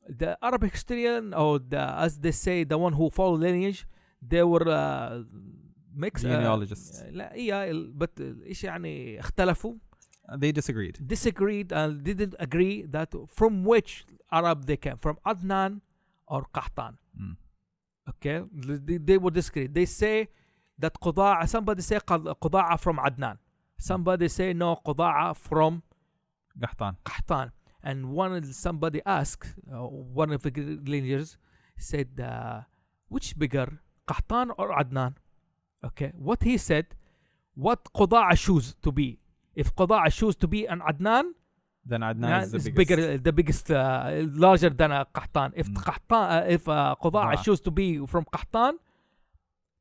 the Arab historian, or as they say, the one who follow lineage. They were mixed genealogists. but ايش يعني اختلفوا. They disagreed and didn't agree that from which Arab they came, from Adnan or Qahtan. Okay, they would disagree. They say that Quda'a, somebody say Quda'a from Adnan. Somebody say no, Quda'a from Qahtan. And somebody asked, one of the lineages said, which bigger, Qahtan or Adnan? Okay, what he said, what Quda'a choose to be. If Quda'a choose to be an Adnan, then Adnan is the biggest, larger than a Qahtan. If Quda'a choose to be from Qahtan,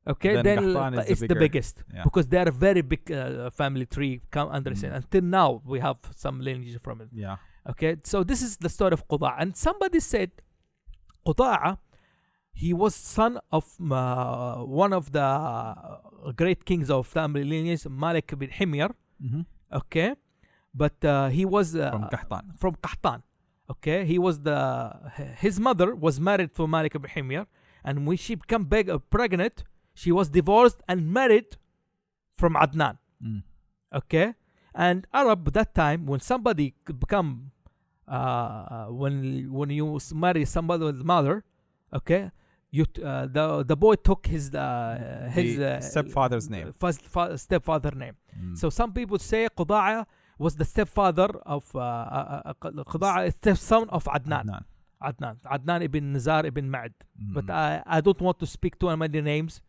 okay, then it's the biggest, because they are a very big family tree come under it. Until now, we have some lineage from it. Yeah. Okay, so this is the story of Quda'a. And somebody said Quda'a, he was son of one of the great kings of family lineage, Malik bin Himyar. Okay, but he was from Qahtan. Okay, he was his mother was married to Malik bin Himyar, and when she became pregnant, she was divorced and married from Adnan. Okay, and Arab that time, when somebody become when you marry somebody with mother, okay, the boy took his stepfather's name. Stepfather name. So some people say Quda'a was the stepfather of Quda'a, stepson of Adnan. Adnan ibn Nizar ibn Ma'd. But I don't want to speak too many names.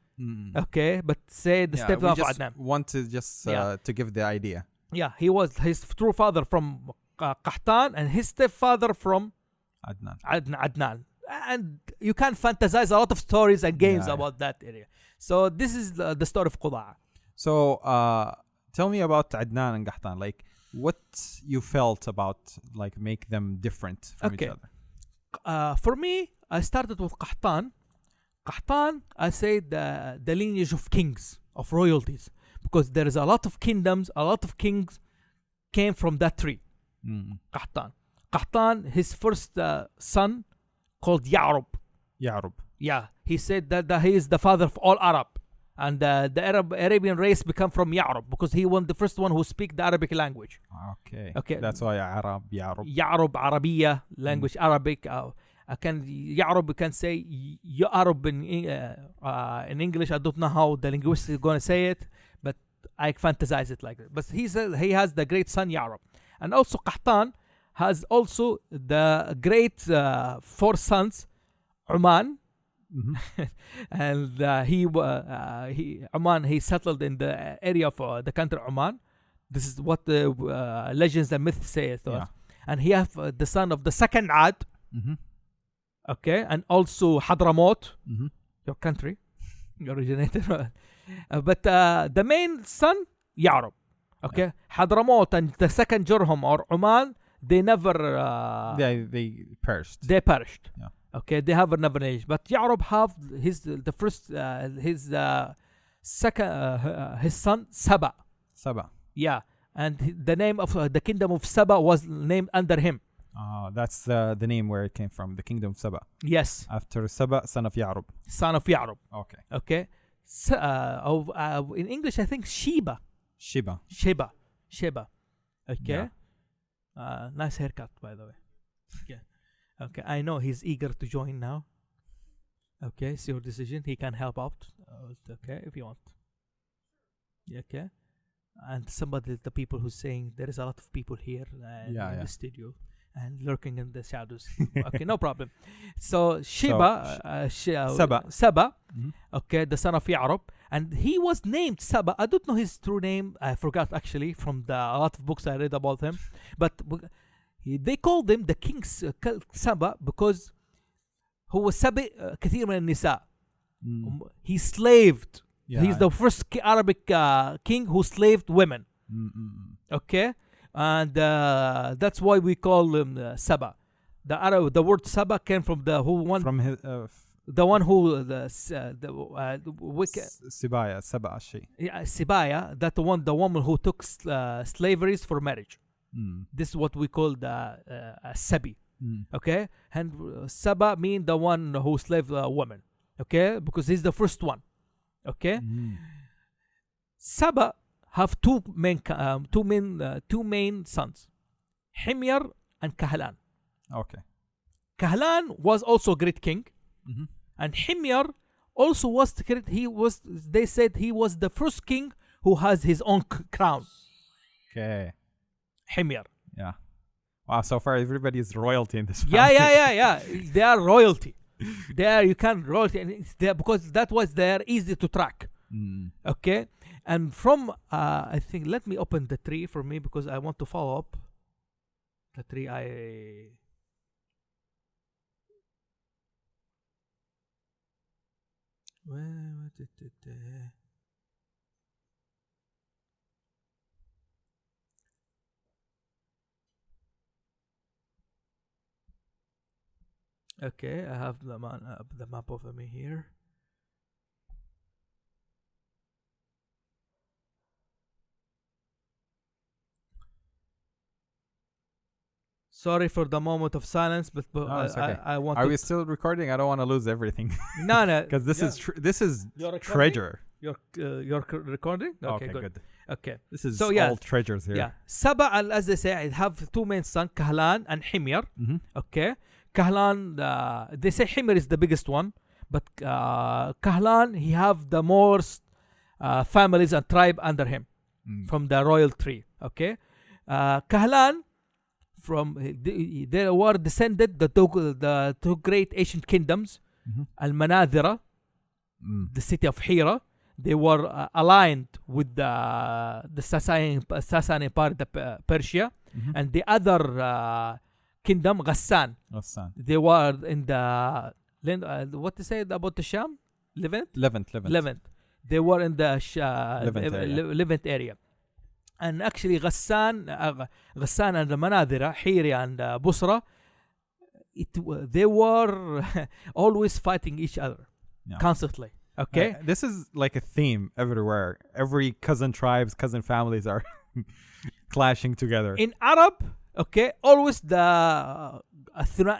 Okay, but say the stepfather of Adnan. Want to just to give the idea. Yeah, he was his true father from Qahtan, and his stepfather from Adnan. And you can fantasize a lot of stories and games about that area. So this is the story of Quda'a. So tell me about Adnan and Qahtan. Like, what you felt about make them different from each other. For me, I started with Qahtan. Qahtan, I say the lineage of kings, of royalties, because there is a lot of kingdoms, a lot of kings came from that tree. Qahtan, his first son called Ya'rub. Ya'rub. Yeah, he said that he is the father of all Arab. And the Arabian race become from Ya'rub because he was the first one who speak the Arabic language. Okay. That's why Arab, Ya'rub. Ya'rub, Arabiya, language, Arabic. Ya'rub can say Ya'rub in English. I don't know how the linguist is going to say it, but I fantasize it like that. But he has the great son Ya'rub. And also Qahtan has also the great 4 sons, Uman. And he settled in the area of the country Oman. This is what the legends and myths say. And he have the son of the second Ad. Okay, and also Hadramaut, your country, originator. But the main son Ya'rub. Okay, Hadramaut and the second Jurhum or Oman, they never they perished. They perished. Yeah. Okay, they have never age. But Ya'rub have his son Saba. Saba. Yeah, and the name of the kingdom of Saba was named under him. That's the name where it came from, the kingdom of Saba. Yes. After Saba, son of Ya'rub. Son of Ya'rub. Okay. In English, I think Sheba. Okay. Yeah. Nice haircut, by the way. Okay, I know he's eager to join now. Okay, it's your decision. He can help out. Okay, if you want. Okay. And the people who's saying there is a lot of people here in the studio and lurking in the shadows. Okay, no problem. So Saba, okay, the son of Ya'rub, and he was named Saba. I don't know his true name. I forgot actually from a lot of books I read about him, but they called him the king Saba because هو سبق كثير من النساء. He slaved. He's the first Arabic king who slaved women. Okay, and that's why we call him Saba. The word Saba came from the Sibaya, Saba. Yeah, Sibaya. That the woman who took slaveries for marriage. This is what we call the Sabi. Okay, and Saba mean the one who slaved woman. Okay, because he's the first one. Okay, Saba have two main sons, Himyar and Kahlan. Okay, Kahlan was also a great king, and Himyar also was the great. They said he was the first king who has his own crown. Okay. Himyar. Yeah. Wow, so far everybody is royalty in this family. Yeah. They are royalty. You can royalty, and it's there because that was there easy to track. Okay, and from I think let me open the tree for me because I want to follow up the tree. Okay, I have the map of me here. Sorry for the moment of silence, but okay. I want. Are we still recording? I don't want to lose everything. No, because this is treasure. You're recording? Okay, good. Okay, this is all treasures here. Yeah, Saba, as they say, I have two main sons, Kahlan and Himyar. Okay. Kahlan, they say Himyar is the biggest one, but Kahlan, he have the most families and tribe under him from the royal tree. Okay, Kahlan, they were descended the two great ancient kingdoms, Al-Manadhira, the city of Hira. They were aligned with the Sasanian part of Persia, and the other kingdom Ghassan. They were in the what to say about the Sham? Levant. They were in the Levant area. And actually Ghassan and the Manadhira, Hira and Busra, they were always fighting each other constantly. Okay, this is like a theme everywhere. Every cousin tribes, cousin families are clashing together. In Arab, okay, always the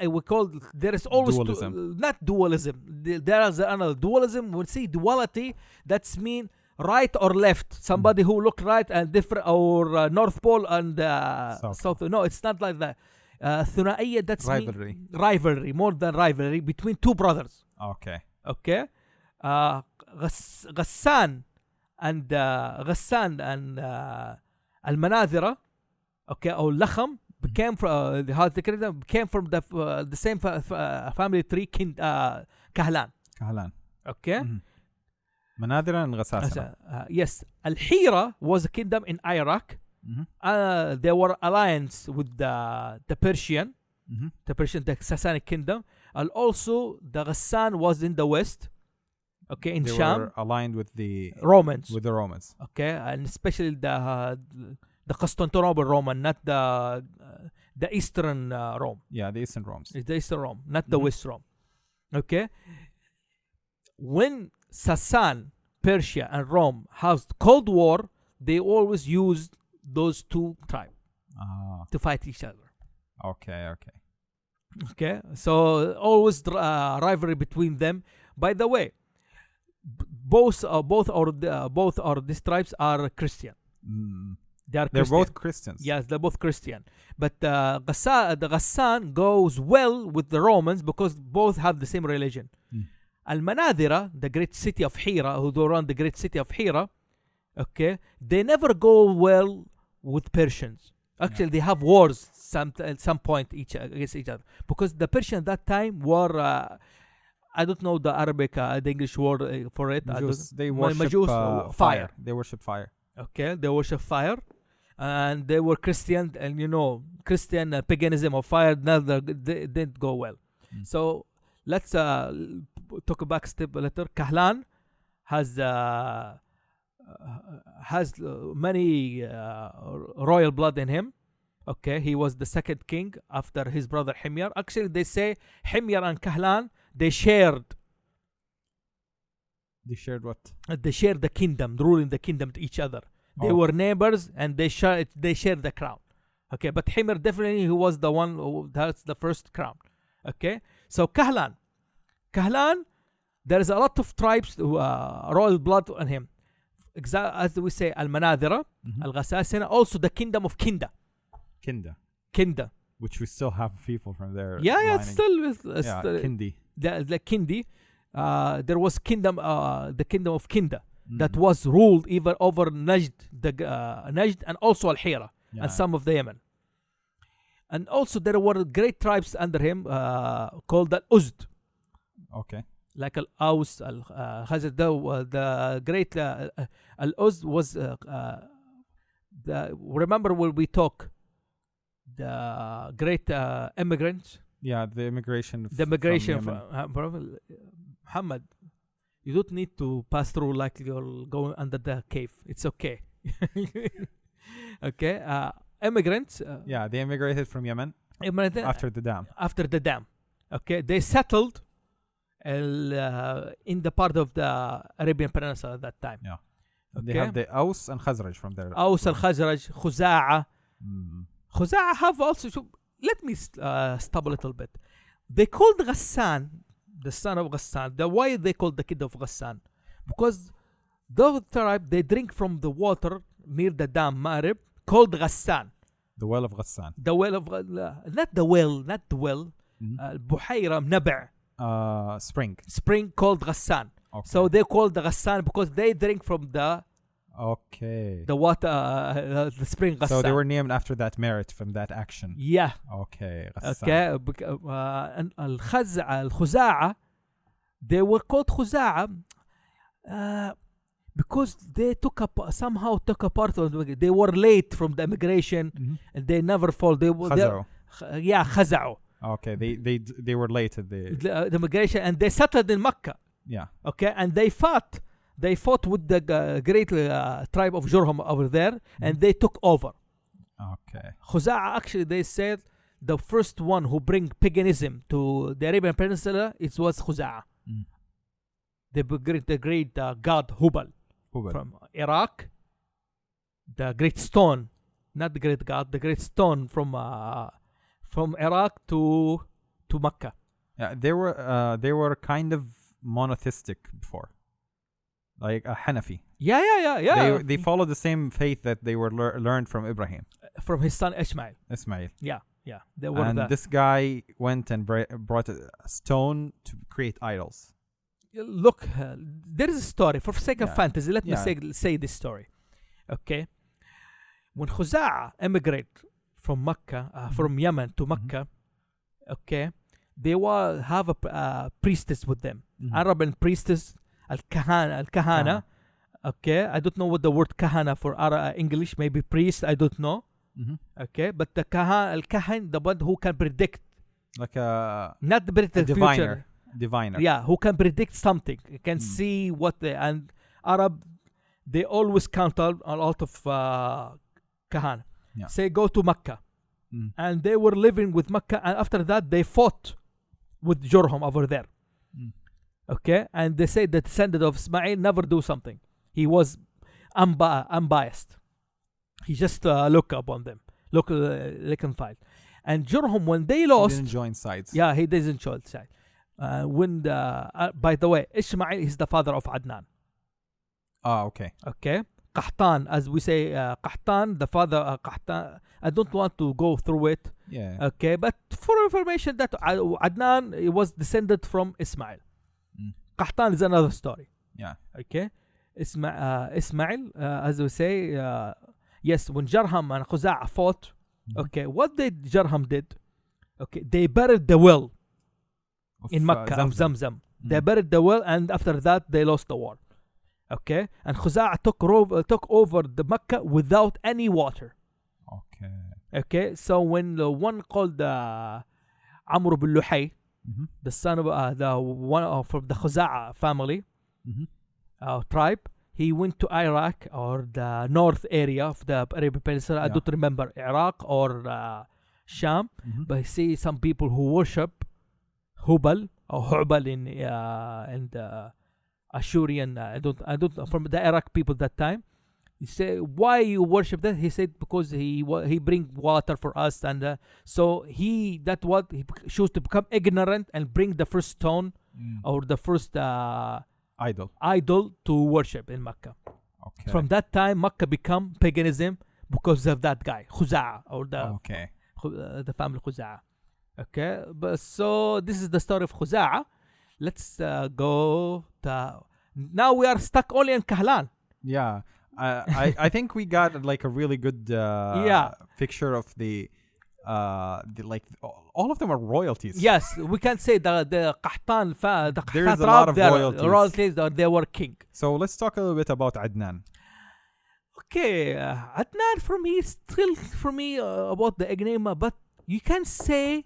we call there is always dualism. Not dualism. There is another dualism. We see duality. That's mean right or left. Somebody who look right and different, or North Pole and South. No, it's not like that. ثنائية, that's rivalry, more than rivalry between two brothers. Okay. غسان and المناذرة, okay, or لخم came from the same family tree, كهلان. Okay. مناذرة and غساسنة. Yes. الحيرة was a kingdom in Iraq. They were alliance with the Persian, the Sasanic kingdom, and also the Ghassan was in the west. Okay, in they Sham. Were aligned with the Romans. Okay, and especially the Constantinople Roman, not the Eastern Rome. Yeah, the Eastern Rome. It's the Eastern Rome, not the West Rome. Okay. When Sasan, Persia, and Rome has Cold War, they always used those two tribes to fight each other. Okay. So always rivalry between them. By the way, both these tribes are Christian. They're both Christians. Yes, they're both Christian. But the Ghassan goes well with the Romans because both have the same religion. Al-Manadira, the great city of Hira, who run the great city of Hira, okay, they never go well with Persians. Actually, they have wars at some point against each other. Because the Persians at that time were, I don't know the Arabic, the English word for it. They worship fire. They worship fire. Okay, they worship fire. And they were Christian, and Christian paganism of fire they didn't go well. So let's talk a back step a little. Kahlan has many royal blood in him. Okay, he was the second king after his brother Himyar. Actually, they say Himyar and Kahlan, they shared what? They shared the kingdom, ruling the kingdom to each other. They were neighbors, and they shared the crown. Okay, but Himyar definitely, he was the one that's the first crown. Okay, so Kahlan, there is a lot of tribes, royal blood on him. As we say, Al-Manadira, Al-Ghasasina, also the kingdom of Kinda. Which we still have people from there. Yeah, it's still Kindi. The Kindi. There was the kingdom of Kinda that was ruled even over Najd, Najd and also Al-Hira and some of the Yemen. And also there were great tribes under him called Al-Uzd. Okay. Like Al-Aus, Al-Khazar, the great Al-Uzd was remember when we talk the great immigrants. Yeah, the immigration. From Muhammad, you don't need to pass through like you're going under the cave. It's okay. Okay. Immigrants. They immigrated from Yemen after the dam. Okay, they settled in the part of the Arabian Peninsula at that time. Yeah. Okay. They have the Aus and Khazraj from there. Aus and Khazraj, Khuza'a. Khuza'a have also... Let me stop a little bit. They called Ghassan, the son of Ghassan. Why they called the kid of Ghassan? Because the tribe, they drink from the water near the dam, Ma'rib, called Ghassan. The well of Ghassan. Not the well. Buhayra, Naba'. Spring called Ghassan. Okay. So they called the Ghassan because they drink from the water, the spring Ghassan. So they were named after that merit from that action. Yeah. Okay. Ghassan. Okay. And Al-Khuza'a, they were called Khuza'a because they took a part of they were late from the immigration and they never fall. Khaza'u. Okay, they were late at the immigration and they settled in Mecca. Yeah. Okay, and they fought with the great tribe of Jurhum over there, and they took over. Okay. Khuza'a, actually, they said the first one who bring paganism to the Arabian Peninsula, it was Khuza'a. The great god Hubal from Iraq. The great stone, not the great god, the great stone from from Iraq to Mecca. Yeah, they were kind of monotheistic before, like a Hanafi. Yeah. They followed the same faith that they were learned from Ibrahim, from his son Ismail. Yeah. They were and this guy went and brought a stone to create idols. Look, there is a story. For sake of fantasy, let me say this story. Okay, when Khuza'a emigrated from Mecca, from Yemen to Mecca, okay, they will have a priestess with them, Arabian priestess, al-kahana. Okay, I don't know what the word kahana for English, maybe priest, I don't know. Okay, but the al-kahan, the one who can predict, like a not predict the diviner. Yeah, who can predict something, can see what and Arab, they always count a lot of kahana. Say go to Mecca, and they were living with Mecca, and after that they fought with Jurhum over there. Okay, and they say the descendant of Ismail never do something. He was unbiased. He just look upon them, look and fight. And Jurhum, when they lost, he didn't join sides. Yeah, he didn't join sides. When by the way, Ismail is the father of Adnan. Okay. Okay. Qahtan, as we say, Qahtan, the father Qahtan. I don't want to go through it. Yeah. Okay, but for information, that Adnan was descended from Ismail. Qahtan is another story. Yeah. Okay. Ismail, as we say, yes, when Jurhum and Khuza'a fought, okay, what did Jurhum did? Okay, they buried the well in Mecca of Zamzam. They buried the well, and after that they lost the war. Okay, and Khuza'a took over the Mecca without any water. Okay, so when the one called Amr bin Luhay, the son of the one from the Khuza'a family, tribe, he went to Iraq or the north area of the Arabian Peninsula. I don't remember Iraq or Sham, but I see some people who worship Hubal or Hubal in the Ashurian. I don't from the Iraq people that time. He said, why you worship that? He said, because he bring water for us, and so he chose to become ignorant and bring the first stone or the first idol to worship in Mecca. Okay. From that time, Mecca become paganism because of that guy Khuza'a, or the family Khuza'a. Okay, but so this is the story of Khuza'a. Let's go to now. We are stuck only in Kahlan. Yeah. I think we got like a really good picture of the like all of them are royalties. Yes, we can say the Qahtan there's a lot of royalties that they were king. So let's talk a little bit about Adnan. Okay, Adnan for me still about the enigma, but you can say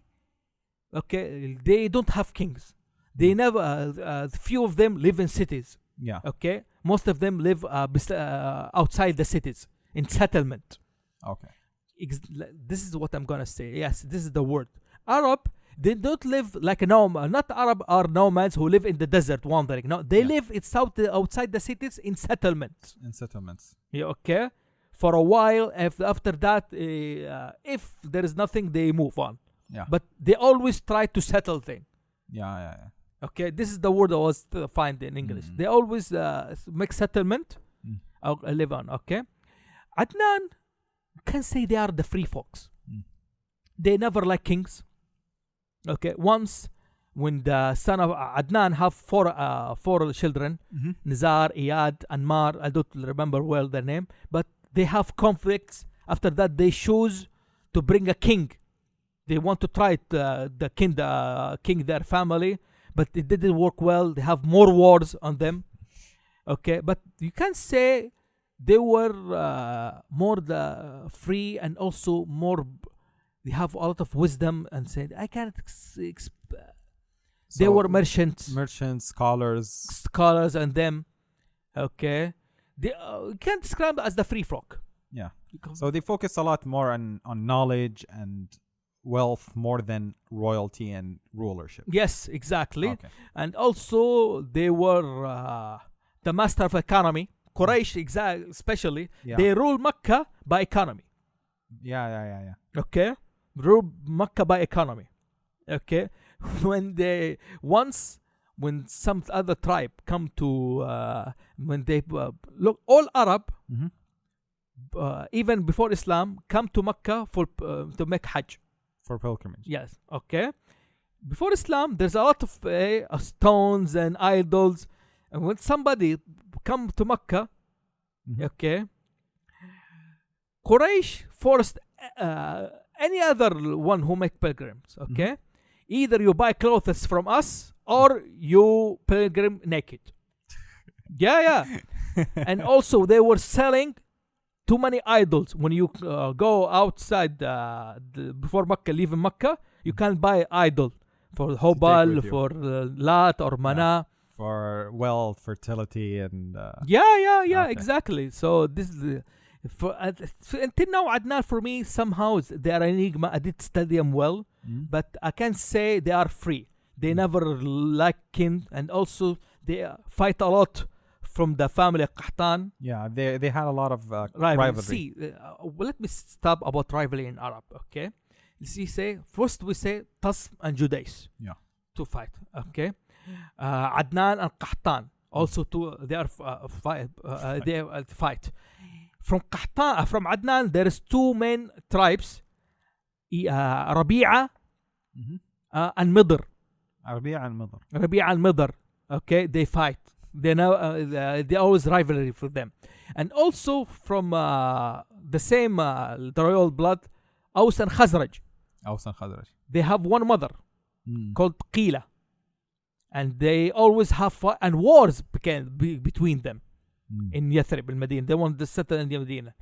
they don't have kings. They never few of them live in cities. Yeah. Okay. Most of them live outside the cities in settlement. Okay. This is what I'm gonna say. Yes, this is the word. Arab, they don't live like a nomad. Not Arab are nomads who live in the desert wandering. No, they live outside the cities in settlements. Yeah. Okay. For a while, after that, if there is nothing, they move on. Yeah. But they always try to settle things. Yeah. Okay, this is the word I was find in English. They always make settlement or live on. Okay, Adnan can say they are the free folks. They never like kings. Okay, once when the son of Adnan have four children, Nizar, Iyad, Anmar, I don't remember well their name, but they have conflicts. After that, they choose to bring a king. They want to try the king their family. But it didn't work well. They have more wars on them. Okay, but you can say they were more the free and also more. They have a lot of wisdom and said, I can't. They were merchants, scholars, and them. Okay, they you can't describe them as the free folk. Yeah. So they focus a lot more on knowledge and wealth more than royalty and rulership. Yes, exactly. Okay. And also they were the master of economy. Quraysh, especially, they rule Mecca by economy. Yeah. Okay, rule Mecca by economy. Okay, when some other tribe come to when they look, all Arab even before Islam come to Mecca for to make Hajj, for pilgrimage. Yes. Okay. Before Islam, there's a lot of stones and idols, and when somebody come to Mecca, okay, Quraysh forced any other one who make pilgrims. Okay, either you buy clothes from us or you pilgrim naked. Yeah. And also they were selling too many idols. When you go outside before Mecca, leaving Mecca, you can't buy idol for Hobal, for Lat or Mana. For wealth, fertility, and yeah, okay. Exactly. So this is until now, Adnan, for me, somehow they are an enigma. I did study them well, but I can't say they are free. They never like kin, and also they fight a lot from the family Qahtan. Yeah, they had a lot of rivalry. See, let me stop about rivalry in Arab, okay? First we say Tasm and Judais. Yeah. To fight, okay? Adnan and Qahtan also they fight. From Qahtan, from Adnan, there is two main tribes, Rabi'a and Midr. Rabi'a and Midr. Okay, they fight. They always rivalry for them, and also from the same the royal blood, Aus and Khazraj. They have one mother called Qila, and they always have and wars between them in Yathrib, in Medina. They want to settle in the Medina.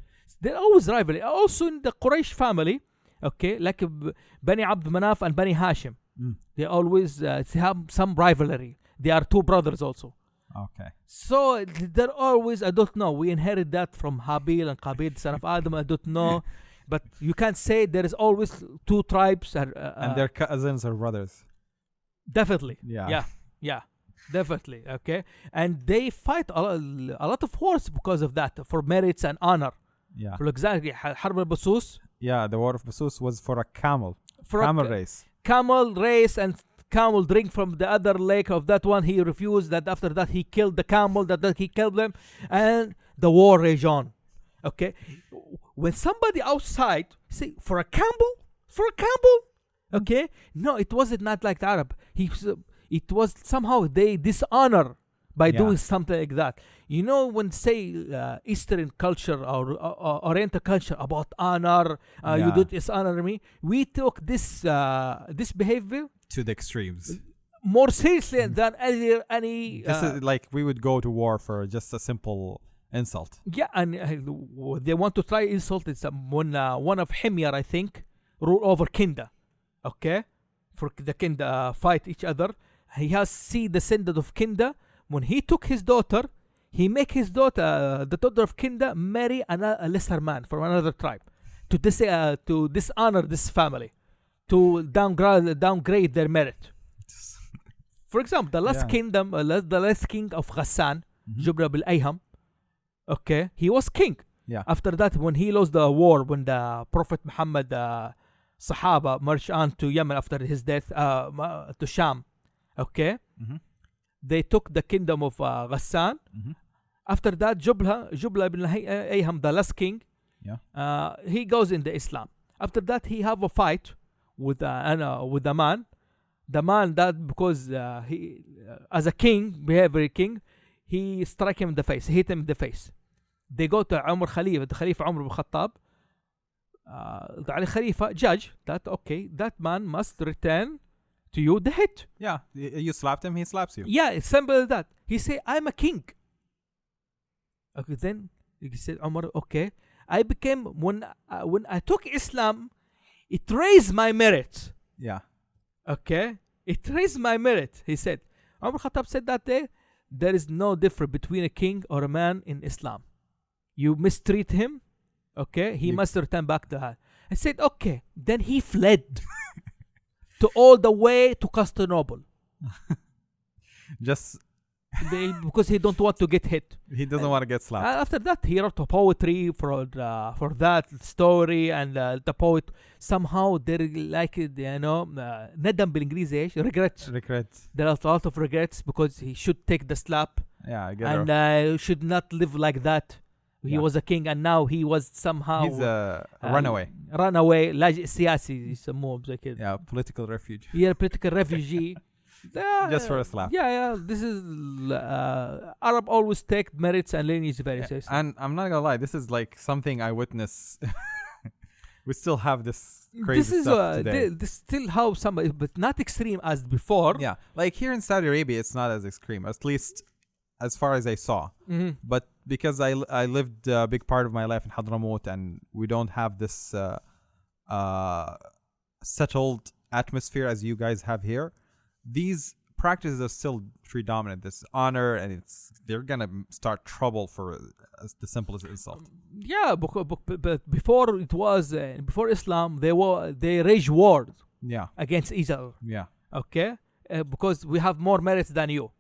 They're always rivalry. Also in the Quraysh family, okay, like Bani Abd Manaf and Bani Hashim, they always have some rivalry. They are two brothers also. Okay. So they're always, I don't know, we inherit that from Habil and Qabil, son of Adam, I don't know. But you can't say there is always two tribes. And their cousins or brothers. Definitely. Yeah. Definitely. Okay. And they fight a lot of wars because of that, for merits and honor. Yeah. For example, Harb al-Basus. Yeah, the war of Basus was for a camel. Race. Camel race, and camel drink from the other lake of that one. He refused that. After that, he killed the camel. That he killed them, and the war raged on. Okay, when somebody outside say for a camel, okay, no, it wasn't not like the Arab. It was somehow they dishonor by doing something like that. You know, when say Eastern culture or Oriental culture about honor, you don't dishonor me. We took this behavior to the extremes, more seriously than any. This is like we would go to war for just a simple insult. Yeah, and they want to try insult. It's when one of Himyar, I think, rule over Kinda. Okay, for the Kinda fight each other. He has see descendant of Kinda. When he took his daughter, he make his daughter, the daughter of Kinda, marry a lesser man from another tribe to dishonor this family, to downgrade their merit. For example, the last kingdom, the last king of Ghassan, Jubra bil Ayham, okay, he was king. Yeah. After that, when he lost the war, when the Prophet Muhammad, Sahaba marched on to Yemen after his death, to Sham, okay, they took the kingdom of Ghassan. After that, Jubla bin Ayham, the last king, he goes into Islam. After that, he have a fight with the man. The man that because he as a king, behavior king, he strike him in the face, hit him in the face. They go to Umar Khalifa, the Khalifa Umar bin Khattab. The Ali Khalifa judge that okay, that man must return to you the hit. Yeah, you slapped him, he slaps you. Yeah, it's simple as that. He say, I'm a king. Okay, then he said, Umar, okay, I became when I took Islam, it raised my merit. Yeah. Okay, it raised my merit. He said, Umar Khattab said that day, there is no difference between a king or a man in Islam. You mistreat him, okay, he must return back to her. I said, okay. Then he fled to all the way to Constantinople. Just because he don't want to get hit. He doesn't want to get slapped. After that, he wrote a poetry for that story, and the poet somehow they like it, ندم بالإنجليزي إيش regrets. There are a lot of regrets because he should take the slap. Yeah, I get it. And should not live like that. He was a king, and now he was somehow he's a runaway. لاجئ سياسي يسموه زي كده. Yeah, political refugee. Yeah, political refugee. Just for a slap. Yeah. This is Arab always take merits and lineage very seriously. And I'm not gonna lie, this is like something I witness. We still have this crazy stuff today. This still how somebody, but not extreme as before. Yeah, like here in Saudi Arabia, it's not as extreme, at least as far as I saw. Mm-hmm. But because I lived a big part of my life in Hadramaut, and we don't have this settled atmosphere as you guys have here, these practices are still predominant. This honor, and they're gonna start trouble for the simplest insult. Yeah, but before it was before Islam, they wage wars. Yeah, against each other. Yeah. Okay, because we have more merits than you.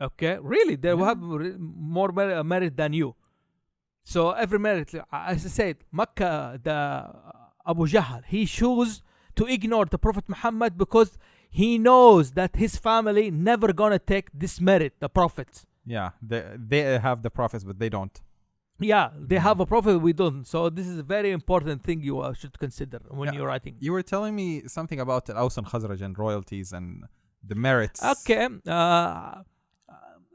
Okay, really, they will have more merit than you. So every merit, as I said, Makkah, the Abu Jahl, he chose to ignore the Prophet Muhammad because he knows that his family never gonna take this merit, the prophets. Yeah, they have the prophets, but they don't. Yeah, they have a prophet, we don't. So this is a very important thing you should consider when you're writing. You were telling me something about the Aus and Khazraj and royalties and the merits. Okay,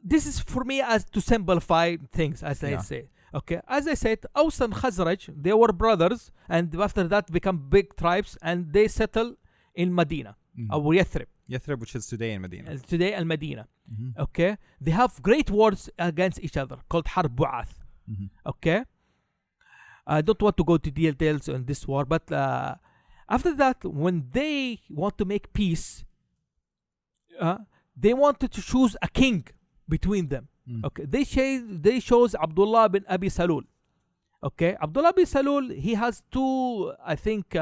this is for me as to simplify things, as I say. Okay, as I said, Aus and Khazraj, they were brothers, and after that become big tribes, and they settle in Medina. Or Yathrib, which is today in Medina. Today in Medina. Okay, they have great wars against each other called Harb Bu'ath. Okay, I don't want to go to details on this war, but after that, when they want to make peace, they wanted to choose a king between them. Okay, they chose Abdullah bin Abi Salul. Okay, Abdullah bin Salul, he has two, I think,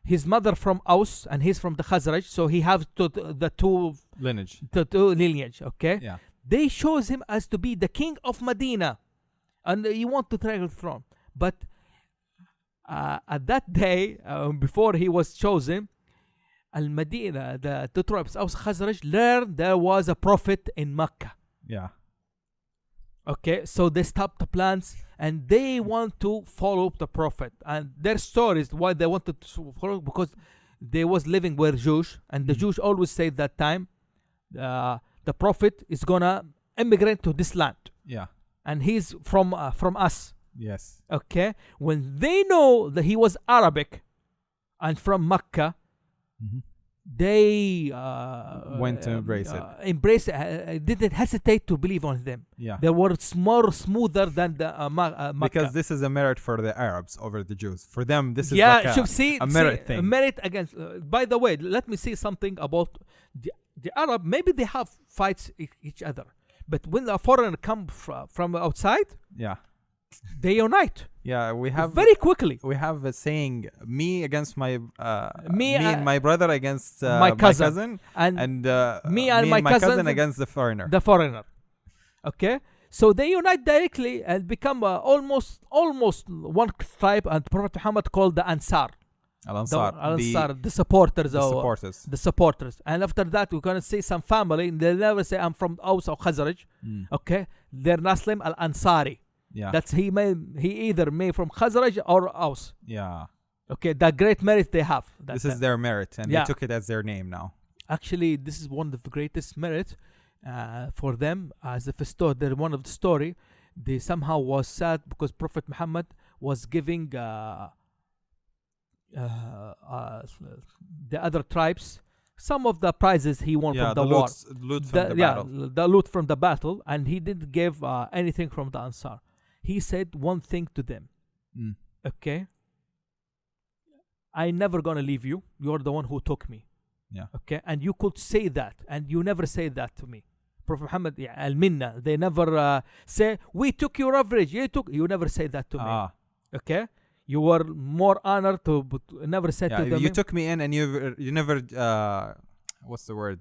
his mother from Aus and he's from the Khazraj, so he has the two lineage. Okay, yeah. They chose him as to be the king of Medina, and he want to take the throne. But at that day, before he was chosen, Al-Medina, the two tribes, Aus Khazraj, learned there was a prophet in Mecca. Yeah. Okay, so they stopped the plans and they want to follow the prophet. And their stories why they wanted to follow, because they was living with Jews, and the Jews always say that time the prophet is gonna immigrate to this land. Yeah. And he's from us. Yes. Okay, when they know that he was Arabic and from Mecca, they went to embrace it. Didn't hesitate to believe on them. Yeah, they were more smoother than the Makkah. Because this is a merit for the Arabs over the Jews. For them, this is like a merit thing. A merit against. By the way, let me say something about the Arab. Maybe they have fights each other, but when a foreigner come from outside, yeah, they unite. Yeah, we have very quickly. We have a saying: me against my me and my brother against my cousin, and me and my cousin against the foreigner. Okay, so they unite directly and become almost one tribe. And Prophet Muhammad called the Ansar. Al-Ansar, the supporters. The supporters. And after that, we're gonna see some family. They never say I'm from Aus or Khazraj. Okay, they're Naslim Al-Ansari. Yeah, that's he either made from Khazraj or Aus. Yeah. Okay, the great merit they have. This is their merit, and they took it as their name now. Actually, this is one of the greatest merit for them. As if they're one of the story, they somehow was sad because Prophet Muhammad was giving the other tribes some of the prizes he won from the war. Loot from the battle. The loot from the battle, and he didn't give anything from the Ansar. He said one thing to them. Okay, I never gonna leave you. You're the one who took me. Yeah. Okay, and you could say that, and you never say that to me. Prophet Muhammad, al-Minna, they never say we took your average. You never say that to me. Okay, you were more honored to never say to them. You took me in, and you never what's the word?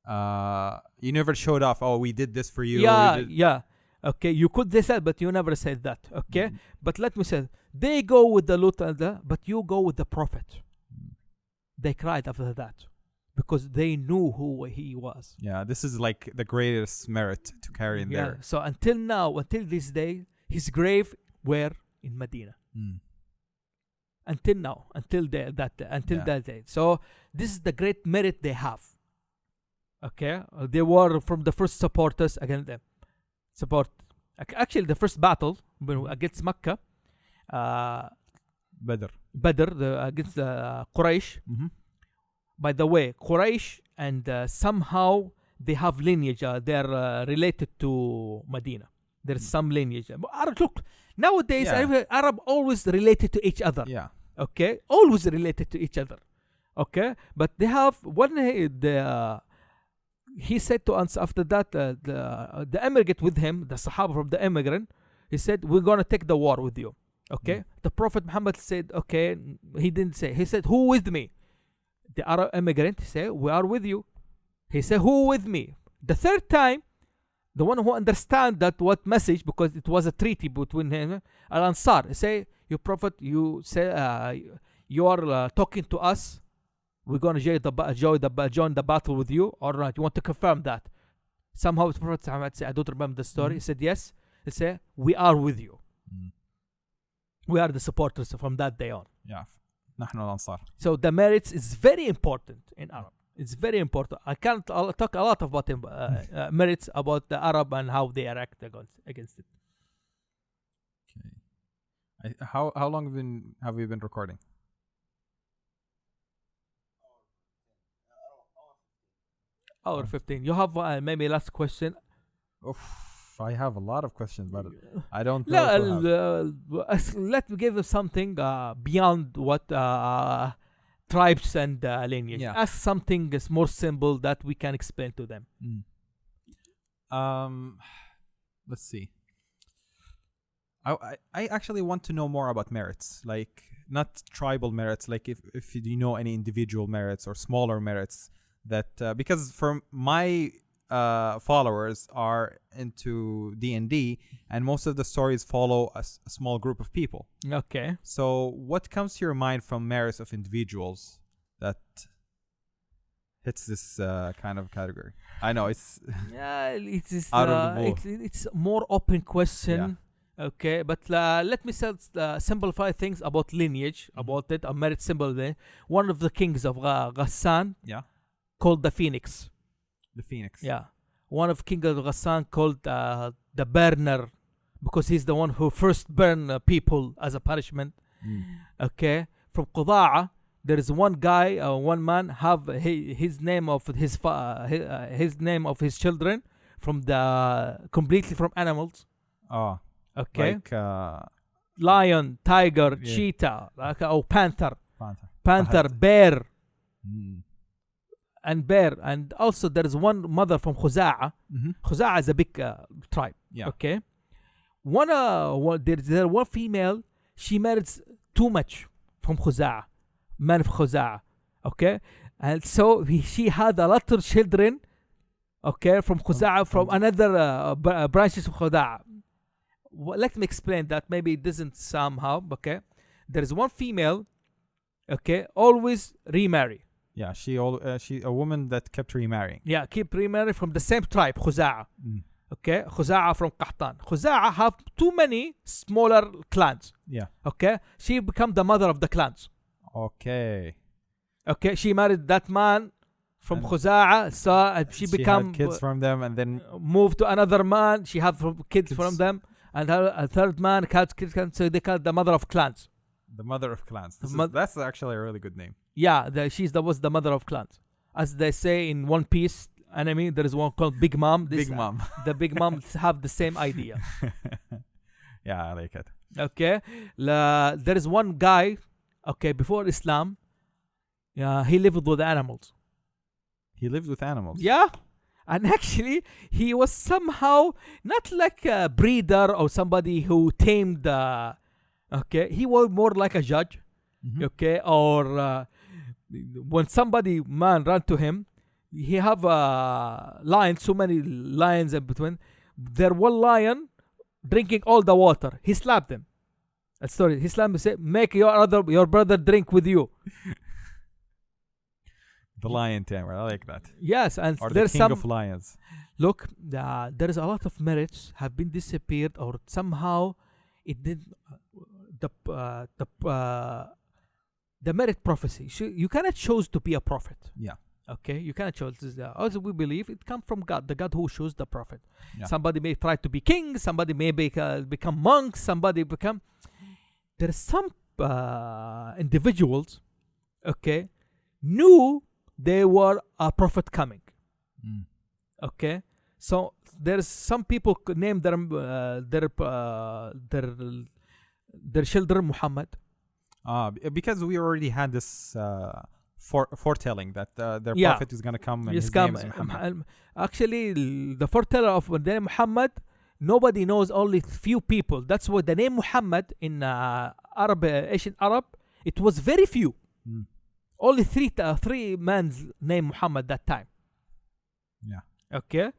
You never showed off. Oh, we did this for you. Yeah. Okay, you could say that, but you never said that. Okay, but let me say, they go with the Lut but you go with the Prophet. They cried after that because they knew who he was. Yeah, this is like the greatest merit to carry in there. So until now, until this day, his grave were in Medina. Until now, until that day. So this is the great merit they have. Okay, they were from the first supporters against them. Actually, the first battle against Mecca, Badr, against Quraysh. By the way, Quraysh and somehow they have lineage. They're related to Medina. There's some lineage. But look, nowadays, Arab always related to each other. Yeah. Okay, always related to each other. Okay, but they have he said to us after that, the emigrant with him, the Sahaba from the immigrant, he said, we're going to take the war with you. Okay? The Prophet Muhammad said, okay, he didn't say. He said, who with me? The Arab immigrant said, we are with you. He said, who with me? The third time, the one who understand that what message, because it was a treaty between him, Al-Ansar, he say, you Prophet, you say, you are talking to us, we're going to join the battle with you or not? You want to confirm that? Somehow the Prophet Muhammad said, I don't remember the story. He said, yes. He said, we are with you. We are the supporters from that day on. Yeah. نحن الأنصار. So the merits is very important in Arab. It's very important. I can't talk a lot about merits about the Arab and how they react against it. Okay. How long have we been recording? Hour 15. You have maybe last question? I have a lot of questions, but I don't know. Let me give you something beyond what tribes and lineage. Yeah. Ask something is more simple that we can explain to them. Let's see. I actually want to know more about merits, like not tribal merits, like if you know any individual merits or smaller merits that because for my followers are into D&D and most of the stories follow a small group of people. Okay. So what comes to your mind from merits of individuals that hits this kind of category? I know it's it is out of the blue. It's more open question. Yeah. Okay, but let me simplify things about lineage, about it, a merit symbol there. One of the kings of Ghassan, called the Phoenix. The Phoenix. Yeah. One of King of Ghassan called the Burner, because he's the one who first burned people as a punishment. Okay. From Quda'a, there is one guy, one man, have his name of his name of his children from completely from animals. Oh. Okay. Like lion, tiger, cheetah, panther, bear. And bear, and also there is one mother from Khuza'a. Khuza'a is a big tribe. Yeah. Okay. There's one female. She marries too much from Khuza'a, man of Khuza'a. Okay, and so she had a lot of children. Okay, from Khuza'a, from another branches of Khuza'a. Let me explain that. Maybe it doesn't somehow. Okay, there is one female. Okay, always remarry. Yeah, she a woman that kept remarrying. Yeah, keep remarrying from the same tribe, Khuza'a. Okay, Khuza'a from Qahtan. Khuza'a have too many smaller clans. Yeah. Okay, she become the mother of the clans. Okay. Okay, she married that man from Khuza'a, so she become had kids from them, and then moved to another man. She have kids from them, and a third man had kids. So they call the mother of clans. The mother of clans. That's actually a really good name. Yeah, she was the mother of clans. As they say in One Piece anime, there is one called Big Mom. Big Mom. The Big Moms have the same idea. Yeah, I like it. Okay. There is one guy, okay, before Islam, he lived with animals. He lived with animals? Yeah. And actually, he was somehow not like a breeder or somebody who tamed okay, he was more like a judge. Okay, or when somebody man ran to him, he have lions, so many lions in between. There one lion drinking all the water. He slapped them. Sorry, he slapped him. Said, "Make your brother drink with you." The lion tamer, I like that. Yes, and or there's the king of lions. Look, there is a lot of merits have been disappeared, or somehow it did. The merit prophecy. You cannot choose to be a prophet. Yeah. Okay, you cannot choose. Also, we believe it comes from God, the God who chose the prophet. Yeah. Somebody may try to be king. Somebody may become monk. Somebody become. There are some individuals, okay, knew they were a prophet coming. Okay, so there's some people name their children Muhammad. Because we already had this foretelling that their prophet is going to come and his name is Muhammad. Actually, the foreteller of the name Muhammad, nobody knows, only few people. That's why the name Muhammad in Asian Arab, it was very few. Only three men's name Muhammad that time. Yeah. Okay.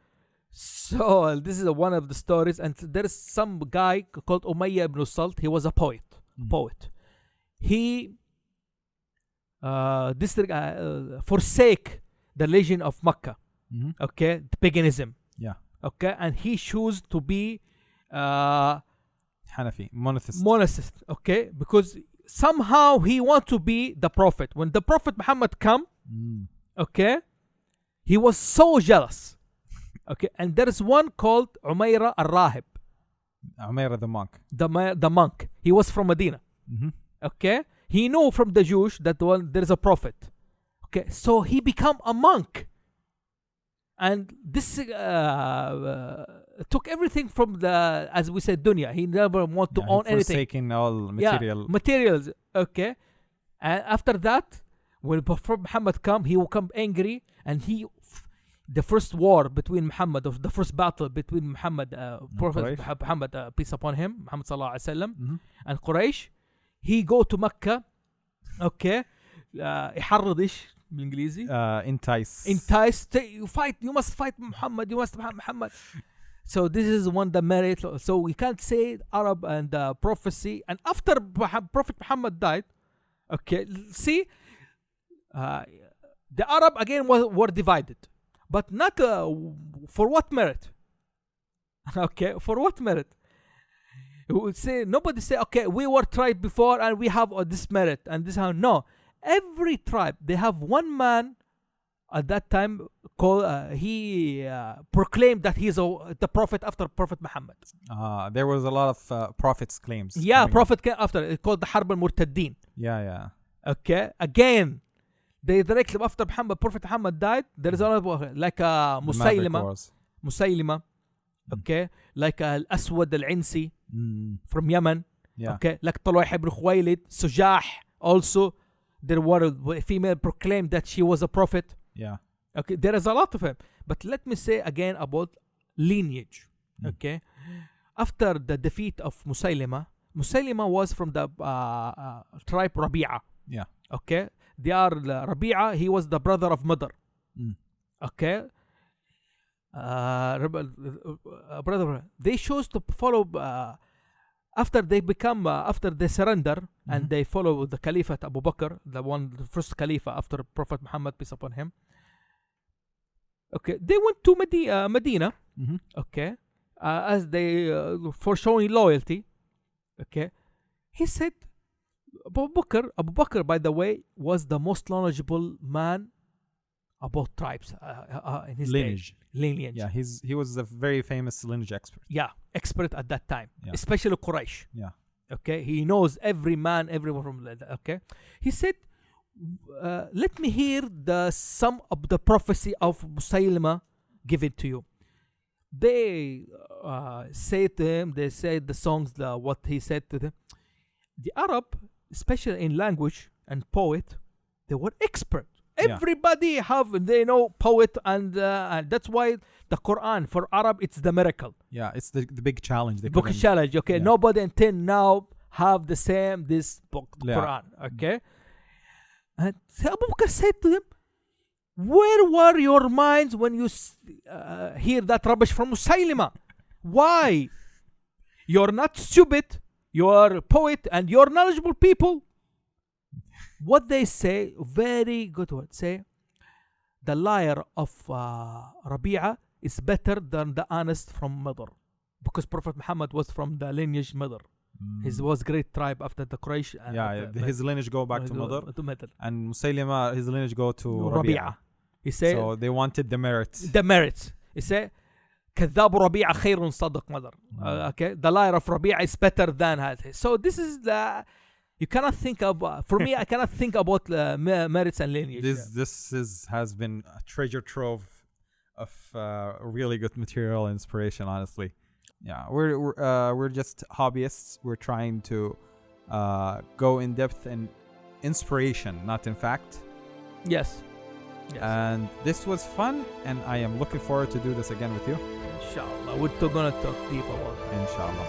So this is one of the stories, and there is some guy called Umayyah ibn Salt. He was a poet. He forsake the religion of Mecca. Okay, the paganism. Yeah. Okay, and he chose to be Hanafi, monotheist. Monotheist. Okay, because somehow he want to be the prophet. When the Prophet Muhammad come, okay, he was so jealous. Okay, and there is one called Umayra al-Rahib. Umayra the monk. The monk. He was from Medina. Okay, he knew from the Jews that there is a prophet. Okay, so he become a monk, and this took everything from the, as we said, dunya. He never want to own anything. Forsaking all materials. Okay, and after that, when Prophet Muhammad come, he will come angry, and the first war between Muhammad, of the first battle between Muhammad, Prophet Muhammad, peace upon him, Muhammad sallallahu alaihi wasallam, and Quraysh. He go to Mecca. Okay, يحرض إيش بالإنجليزي؟ entice. You must fight Muhammad. You must Muhammad. So this is one the merit. So we can't say Arab and prophecy. And after Prophet Muhammad died, okay, see, the Arab again were divided, but not for what merit? Okay, for what merit? Would say, nobody say, okay, we were tribe before and we have this merit and this. No, every tribe, they have one man at that time called, he proclaimed that he's the prophet after Prophet Muhammad. There was a lot of prophets claims. Yeah, prophet came after. It's called the Harb al-Murtaddin. Yeah. Okay, again, they directly after Prophet Muhammad died, there is another like Musaylima. Okay, like Al-Aswad Al-Insi from Yemen. Yeah. Okay, like Talwah ibn Khuwaylid, Sujah. Also, there were a female proclaimed that she was a prophet. Yeah. Okay, there is a lot of them. But let me say again about lineage. Okay, after the defeat of Musaylima was from the tribe Rabi'a. Yeah. Okay, they are Rabi'a. He was the brother of Mudar. Okay. Brother, they chose to follow after they surrender and they follow the Caliphate Abu Bakr, the first Caliph after Prophet Muhammad, peace upon him. Okay, they went to Medina. Okay, as they for showing loyalty. Okay, he said Abu Bakr, by the way, was the most knowledgeable man about tribes in his lineage. Yeah, he was a very famous lineage expert. Yeah, expert at that time, especially Quraysh. Yeah. Okay, he knows everyone from. Okay, he said, "Let me hear some of the prophecy of Musaylima given to you." They say to him, they said the songs, what he said to them. The Arab, especially in language and poet, they were expert. Everybody they know poet, and that's why the Quran for Arab, it's the miracle. Yeah, it's the big challenge. The book challenge. Okay, nobody until now have this book, the Quran. Okay, and Abu Bakr said to them, Where were your minds when you hear that rubbish from Musaylima? Why? You're not stupid. You're a poet and you're knowledgeable people. What they say, very good word, say, the liar of Rabi'a is better than the honest from Madr. Because Prophet Muhammad was from the lineage Madr. His was great tribe after the Quraysh. His lineage go back to Madr. And Musaylima, his lineage go to Rabi'a. He say, so they wanted the merits. The merits. He say, كذاب ربيعة خير صدق مدر. Okay, the liar of Rabi'a is better than هذا. So this is the, you cannot think of, for me, I cannot think about merits and lineage. This has been a treasure trove of really good material and inspiration, honestly. Yeah, we're just hobbyists. We're trying to go in depth in inspiration, not in fact. Yes. And this was fun, and I am looking forward to do this again with you. Inshallah, we're gonna talk deep about it. Inshallah.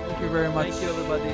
Thank you very much. Thank you, everybody.